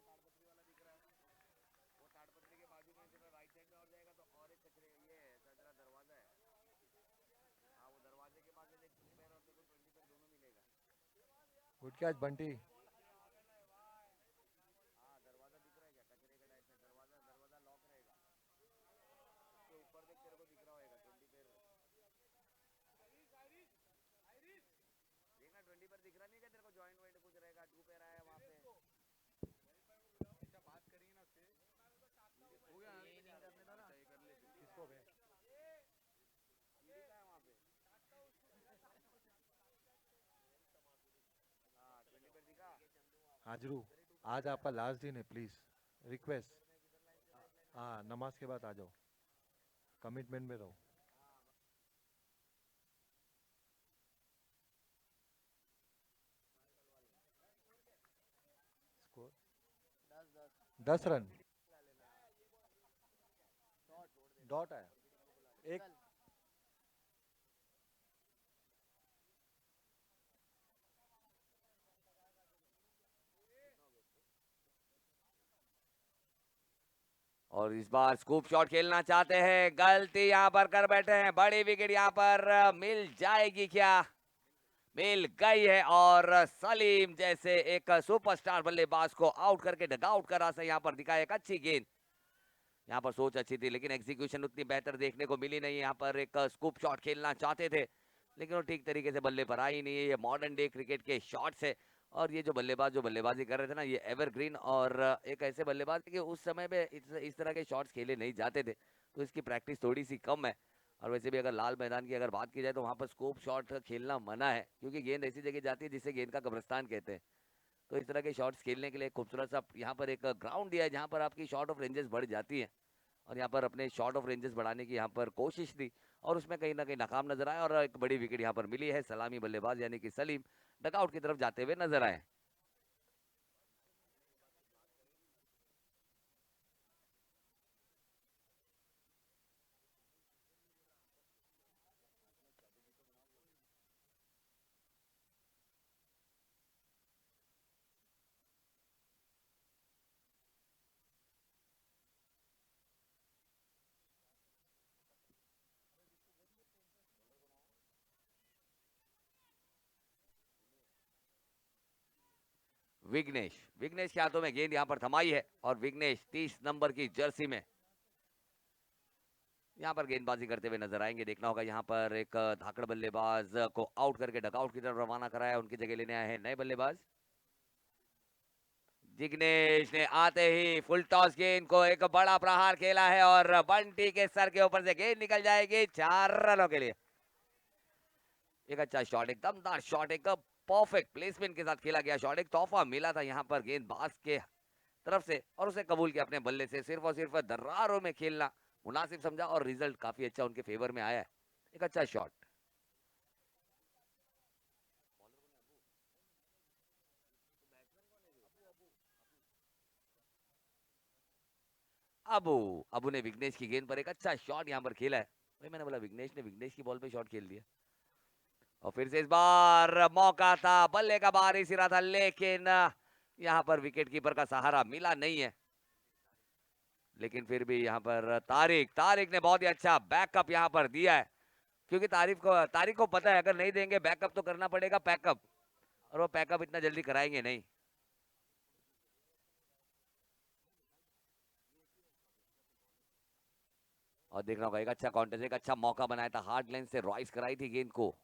ताड़पत्री वाला दिख रहा है, वो ताड़पत्री के बाजू में तेरा राइट साइड में और जाएगा तो और एक कचरे ये है, तेरा दरवाजा है। हाँ वो दरवाजे के पास एक 20 पेयर और तेरे को 20 पेयर दोनों मिलेगा। Good catch Bunty. हाँ दरवाजा दिख रहा है क्या, कचरे के टाइप में दरवाजा, दरवाजा लॉक रहेगा, उसके ऊपर देख तेरे को दिख रहा होगा 20 पेयर। देखना 20 पेयर दिख रहा नहीं है क्या तेरे को, जॉइंट वॉइंट कुछ रहेगा, 2 पेयर आया वहाँ पे। अच्छा बात करेंगे ना उससे, हो गया ये इनिंग करने दो ना। अच्छा ये कर ले तू। किसको बे? सीढ़ी का है वहाँ पे। हाँ 20 पेयर दिखा। हाजरू, आज आपका लास्ट दिन है, प्लीज रिक्वेस्ट। हाँ नमाज के बाद आ जाओ, कमिटमेंट में रहो। Score 10-10 10 run. डॉट आया एक। निकल। और इस बार स्कूप शॉट खेलना चाहते हैं, गलती यहाँ पर कर बैठे हैं, बड़ी विकेट यहाँ पर मिल जाएगी क्या, मिल गई है। और सलीम जैसे एक सुपरस्टार बल्लेबाज को आउट करके डगआउट का रास्ता यहाँ पर दिखाया, एक अच्छी गेंद। यहाँ पर सोच अच्छी थी लेकिन एग्जीक्यूशन उतनी बेहतर देखने को मिली नहीं। यहाँ पर एक स्कूप शॉट खेलना चाहते थे लेकिन वो ठीक तरीके से बल्ले पर आई नहीं है। ये मॉडर्न डे क्रिकेट के शॉट्स है और ये जो बल्लेबाज जो बल्लेबाजी कर रहे थे ना, ये एवरग्रीन और एक ऐसे बल्लेबाज कि उस समय में इस तरह के शॉट्स खेले नहीं जाते थे, तो इसकी प्रैक्टिस थोड़ी सी कम है। और वैसे भी अगर लाल मैदान की अगर बात की जाए तो वहाँ पर स्कोप शॉट खेलना मना है, क्योंकि गेंद ऐसी जगह जाती है जिसे गेंद का कब्रिस्तान कहते हैं। तो इस तरह के शॉट्स खेलने के लिए खूबसूरत सा यहाँ पर एक ग्राउंड दिया है जहाँ पर आपकी शॉट ऑफ रेंजेस बढ़ जाती है, और यहाँ पर अपने शॉट ऑफ रेंजेस बढ़ाने की यहाँ पर कोशिश थी और उसमें कहीं ना कहीं नाकाम नजर आया और एक बड़ी विकेट यहाँ पर मिली है। सलामी बल्लेबाज यानी कि सलीम डगआउट की तरफ जाते हुए नजर आए। विघ्नेश, विघ्नेश के हाथों में गेंद यहाँ पर थमाई है और विघ्नेश 30 नंबर की जर्सी में यहाँ पर गेंदबाजी करते हुए नजर आएंगे। देखना होगा यहाँ पर एक धाकड़ बल्लेबाज को आउट करके डगआउट की तरफ रवाना कराया, उनकी जगह लेने आए हैं नए बल्लेबाज। जिग्नेश ने आते ही फुल टॉस गेंद को एक बड़ा प्रहार खेला है और बंटी के सर के ऊपर से गेंद निकल जाएगी 4 रनों के लिए। एक अच्छा शॉट, एक दमदार शॉट, एक परफेक्ट प्लेसमेंट के साथ खेला गया शॉट। एक तोहफा मिला था यहाँ पर गेंदबाज के तरफ से और उसे कबूल किया अपने बल्ले से। सिर्फ और सिर्फ दर्रारों में खेलना मुनासिब समझा और रिजल्ट काफी अच्छा उनके फेवर में आया है। एक अच्छा शॉट। अबू ने विघ्नेश की गेंद पर एक अच्छा शॉट यहाँ पर खेला है। भाई मैंने बोला विघ्नेश ने विघ्नेश की बॉल पे शॉट खेल दिया। और फिर से इस बार मौका था, बल्ले का बाहरी सिरा था, लेकिन यहाँ पर विकेट कीपर का सहारा मिला नहीं है। लेकिन फिर भी यहाँ पर तारिक ने बहुत ही अच्छा बैकअप यहाँ पर दिया है, क्योंकि तारिक को पता है अगर नहीं देंगे बैकअप तो करना पड़ेगा पैकअप, और वो पैकअप इतना जल्दी कराएंगे नहीं। और देखना होगा एक अच्छा कॉन्टेस्ट, एक अच्छा मौका बनाया था, हार्ड लाइन से रॉइस कराई थी गेंद को।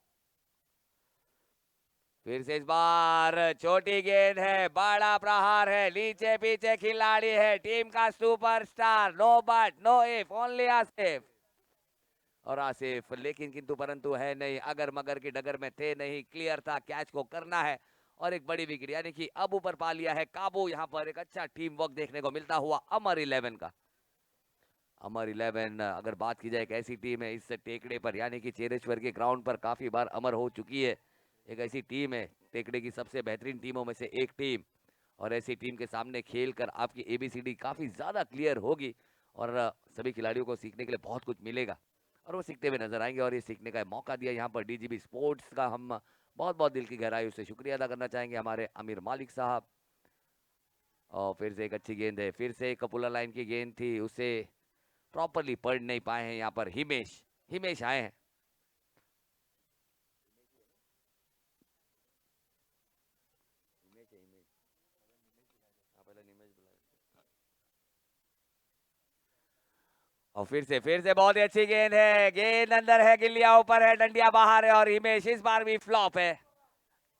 फिर से इस बार छोटी गेंद है, बड़ा प्रहार है, नीचे पीछे खिलाड़ी है, टीम का superstar, no but no if, only Asif. और आसिफ लेकिन किंतु परंतु है नहीं, अगर मगर की डगर में थे नहीं, क्लियर था, कैच को करना है और एक बड़ी विकेट, यानी कि अब ऊपर पा लिया है काबू। यहाँ पर एक अच्छा टीम वर्क देखने को मिलता हुआ अमर 11 का। अमर 11 अगर बात की जाए एक ऐसी टीम है इस टेकड़े पर, यानी कि चेरेश्वर के ग्राउंड पर काफी बार अमर हो चुकी है। एक ऐसी टीम है, टेकड़े की सबसे बेहतरीन टीमों में से एक टीम, और ऐसी टीम के सामने खेलकर आपकी एबीसीडी काफी ज्यादा क्लियर होगी और सभी खिलाड़ियों को सीखने के लिए बहुत कुछ मिलेगा और वो सीखते हुए नजर आएंगे। और ये सीखने का मौका दिया यहाँ पर डीजीबी स्पोर्ट्स का, हम बहुत बहुत दिल की गहराई से शुक्रिया अदा करना चाहेंगे हमारे अमीर मालिक साहब। और फिर से एक अच्छी गेंद है, फिर से एक पुला लाइन की गेंद थी, उसे प्रॉपरली पढ़ नहीं पाए हैं यहाँ पर हिमेश आए हैं। और फिर से बहुत ही अच्छी गेंद है, गेंद अंदर है, गिल्लियां ऊपर है, डंडिया बाहर है और हिमेश इस बार भी फ्लॉप है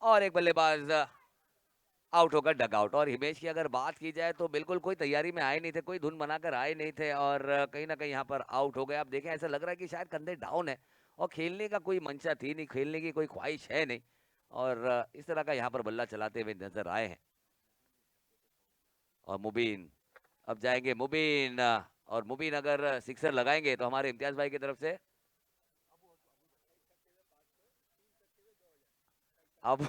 और एक बल्लेबाज आउट होकर डग आउट। और हिमेश की अगर बात की जाए तो बिल्कुल कोई तैयारी में आए नहीं थे, कोई धुन बनाकर आए नहीं थे और कहीं ना कहीं यहाँ पर आउट हो गए। आप देखें ऐसा लग रहा है कि शायद कंधे डाउन है और खेलने का कोई मंशा थी नहीं, खेलने की कोई ख्वाहिश है नहीं, और इस तरह का यहाँ पर बल्ला चलाते हुए नजर आए हैं। और मुबीन अब जाएंगे, मुबीन, और मुबीन अगर सिक्सर लगाएंगे तो हमारे इम्तियाज भाई की तरफ से अब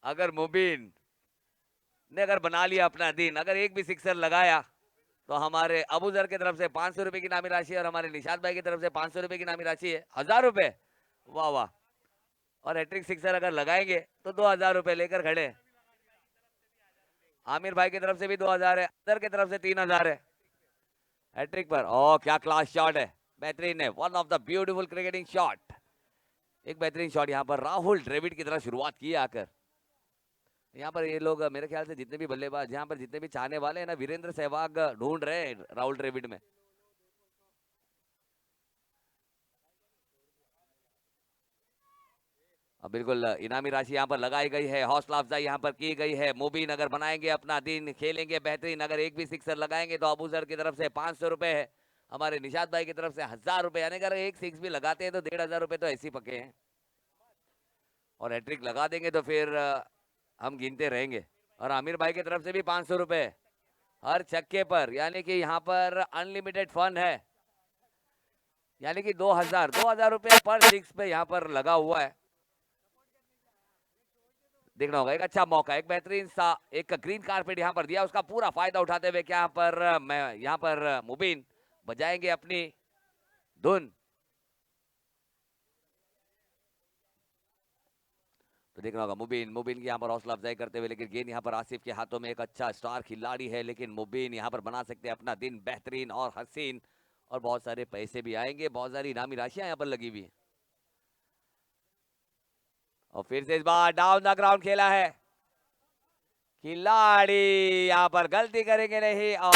अगर मुबीन ने अगर बना लिया अपना दिन, अगर एक भी सिक्सर लगाया तो हमारे अबूजर की तरफ से 500 रुपए की नामी राशि और हमारे निशाद भाई की तरफ से 500 रुपए की नामी राशि है 1000 रुपए। वाह वाह। और हैट्रिक सिक्सर अगर लगाएंगे तो 2000 रुपए लेकर खड़े। आमिर भाई की तरफ से भी 2000 है, अदर की तरफ से 3000 है हैट्रिक पर। ओ क्या क्लास शॉट है, बेहतरीन है, one of the beautiful cricketing shot. एक बेहतरीन शॉट यहाँ पर राहुल द्रविड़ की तरह शुरुआत की आकर। यहाँ पर ये लोग मेरे ख्याल से जितने भी बल्लेबाज, यहाँ पर जितने भी चाहने वाले हैं ना, वीरेंद्र सहवाग ढूंढ रहे हैं राहुल द्रविड़ में। अब बिल्कुल इनामी राशि यहाँ पर लगाई गई है, हौसला अफजाई यहाँ पर की गई है। मुबीन अगर बनाएंगे अपना दिन, खेलेंगे बेहतरीन, अगर एक भी सिक्सर लगाएंगे तो अबूजर की तरफ से 500 रुपए है, हमारे निशाद भाई की तरफ से 1000 रुपए, यानी अगर एक सिक्स भी लगाते हैं तो 1500 रुपए तो ऐसे ही पके हैं। और हैट्रिक लगा देंगे तो फिर हम गिनते रहेंगे। और आमिर भाई की तरफ से भी 500 रुपए हर छक्के पर, यानी कि यहाँ पर अनलिमिटेड फन है, यानी कि 2000 रुपए पर सिक्स पे यहाँ पर लगा हुआ है। देखना होगा एक अच्छा मौका, एक बेहतरीन सा एक ग्रीन कारपेट यहाँ पर दिया, उसका पूरा फायदा उठाते हुए क्या यहाँ पर मुबीन बजाएंगे अपनी धुन। तो देखना होगा मुबीन की यहाँ पर हौसला अफजाई करते हुए, लेकिन गेंद यहाँ पर आसिफ के हाथों में, एक अच्छा स्टार खिलाड़ी है, लेकिन मुबीन यहाँ पर बना सकते हैं अपना दिन बेहतरीन और हसीन, और बहुत सारे पैसे भी आएंगे, बहुत सारी इनामी राशियां यहाँ पर लगी हुई है। और फिर से इस बार डाउन द ग्राउंड खेला है। खिलाड़ी यहाँ पर गलती करेंगे नहीं और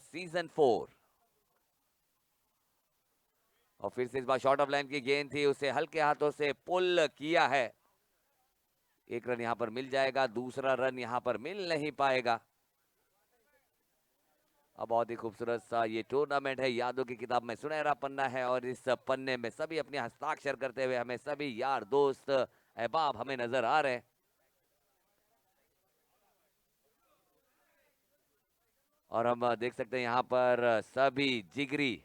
सीजन 4। और फिर से इस बार शॉर्ट ऑफ लाइन की गेंद थी, उसे हल्के हाथों से पुल किया है। एक रन यहां पर मिल जाएगा, दूसरा रन यहां पर मिल नहीं पाएगा। अब बहुत ही खूबसूरत सा ये टूर्नामेंट है, यादों की किताब में सुनहरा पन्ना है और इस पन्ने में सभी अपने हस्ताक्षर करते हुए हमें सभी यार दोस्त अहबाब हमें नजर आ रहे हैं। और हम देख सकते हैं यहाँ पर सभी जिगरी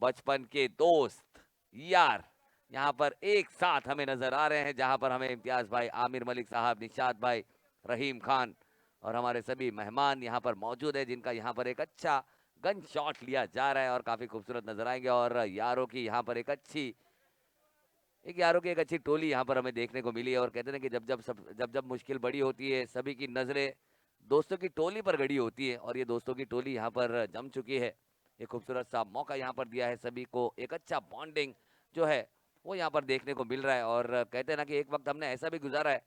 बचपन के दोस्त यार यहाँ पर एक साथ हमें नजर आ रहे हैं, जहां पर हमें इम्तियाज भाई, आमिर मलिक साहब, निशाद भाई, रहीम खान और हमारे सभी मेहमान यहाँ पर मौजूद है, जिनका यहाँ पर एक अच्छा गन शॉट लिया जा रहा है और काफी खूबसूरत नजर आएंगे। और यारों की यहाँ पर यारों की एक अच्छी टोली यहाँ पर हमें देखने को मिली है। और कहते हैं कि जब जब मुश्किल बड़ी होती है, सभी की नजरें दोस्तों की टोली पर गड़ी होती है और ये दोस्तों की टोली यहाँ पर जम चुकी है। एक खूबसूरत सा मौका यहाँ पर दिया है सभी को, एक अच्छा बॉन्डिंग जो है वो यहाँ पर देखने को मिल रहा है। और कहते हैं ना कि एक वक्त हमने ऐसा भी गुजारा है।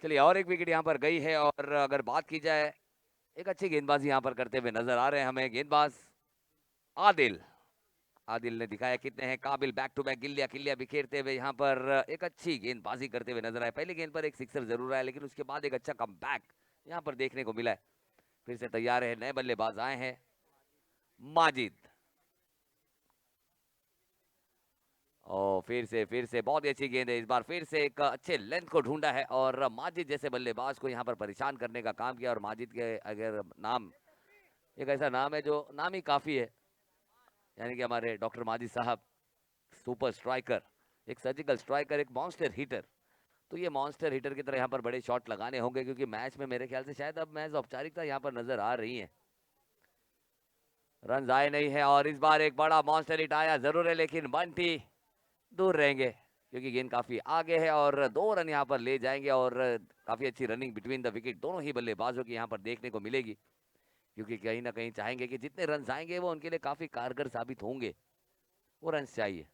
चलिए, और एक विकेट यहाँ पर गई है। और अगर बात की जाए, एक अच्छी गेंदबाजी यहाँ पर करते हुए नजर आ रहे हैं हमें गेंदबाज आदिल। आदिल ने दिखाया कितने हैं काबिल, बैक टू बैक गिल्लियां किल्लियां बिखेरते हुए यहाँ पर एक अच्छी गेंदबाजी करते हुए नजर आए। पहली गेंद पर एक सिक्सर जरूर आया, लेकिन उसके बाद एक अच्छा कमबैक यहाँ पर देखने को मिला है। फिर से तैयार है, नए बल्लेबाज आए हैं, माजिद। और फिर से बहुत ही अच्छी गेंद है, इस बार फिर से एक अच्छे लेंथ को ढूंढा है और माजिद जैसे बल्लेबाज को यहाँ पर परेशान करने का काम किया। और माजिद के अगर नाम, एक ऐसा नाम है जो नाम ही काफी है, यानी कि हमारे डॉक्टर माजिद साहब, सुपर स्ट्राइकर, एक सर्जिकल स्ट्राइकर, एक मॉन्स्टर हिटर। तो ये मॉन्स्टर हिटर की तरह यहाँ पर बड़े शॉट लगाने होंगे, क्योंकि मैच में मेरे ख्याल से शायद अब मैच औपचारिकता यहाँ पर नजर आ रही है। रन आए नहीं है और इस बार एक बड़ा मॉन्स्टर हिट आया जरूर है, लेकिन बंटी दूर रहेंगे क्योंकि गेंद काफी आगे है और 2 रन यहाँ पर ले जाएंगे। और काफी अच्छी रनिंग बिटवीन द विकेट दोनों ही बल्लेबाजों की यहाँ पर देखने को मिलेगी, क्योंकि कहीं ना कहीं चाहेंगे कि जितने रन आएंगे वो उनके लिए काफी कारगर साबित होंगे, वो रन चाहिए।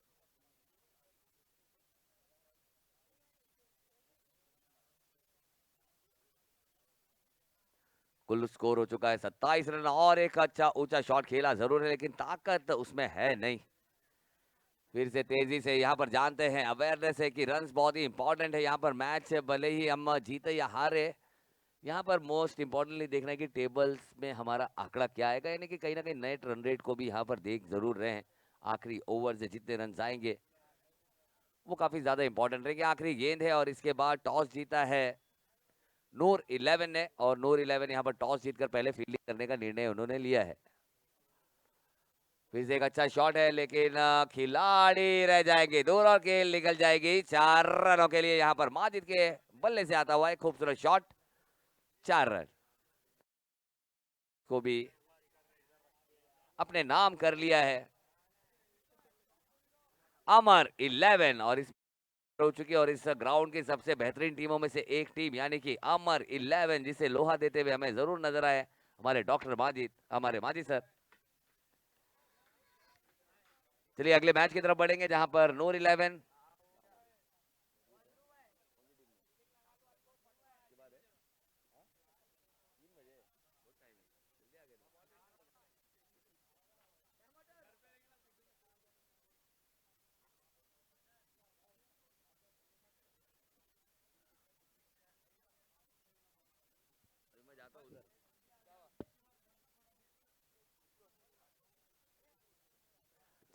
कुल स्कोर हो चुका है 27 रन और एक अच्छा ऊंचा शॉट खेला जरूर है, लेकिन ताकत उसमें है नहीं। फिर से तेजी से यहाँ पर जानते हैं, अवेयरनेस है कि रन्स बहुत ही इंपॉर्टेंट है यहाँ पर। मैच भले ही हम जीते या हारे, यहाँ पर मोस्ट इंपॉर्टेंटली देखना है कि टेबल्स में हमारा आंकड़ा क्या आएगा, यानी कि कहीं ना कहीं नेट रन रेट को भी यहाँ पर देख जरूर रहे हैं। आखिरी ओवर से जितने रन आएंगे वो काफी ज्यादा इंपॉर्टेंट रहेंगे। आखिरी गेंद है और इसके बाद टॉस जीता है नूर 11 ने, और नूर 11 यहाँ पर टॉस जीतकर पहले फील्डिंग करने का निर्णय उन्होंने लिया है। फिर से एक अच्छा शॉट है, लेकिन खिलाड़ी रह जाएंगे दूर और गेंद निकल जाएगी। 4 रनों के लिए यहाँ पर माजिद के बल्ले से आता हुआ एक खूबसूरत शॉट, 4 रन को भी अपने नाम कर लिया है अमर 11। और इस हो चुकी है, और इस ग्राउंड की सबसे बेहतरीन टीमों में से एक टीम यानी कि अमर 11, जिसे लोहा देते हुए हमें जरूर नजर आए हमारे डॉक्टर माजिद, हमारे माजिद सर। चलिए अगले मैच की तरफ बढ़ेंगे, जहां पर नूर 11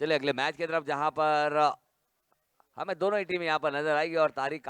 चलिए अगले मैच की तरफ, जहां पर हमें दोनों ही टीम यहाँ पर नजर आएगी और तारीख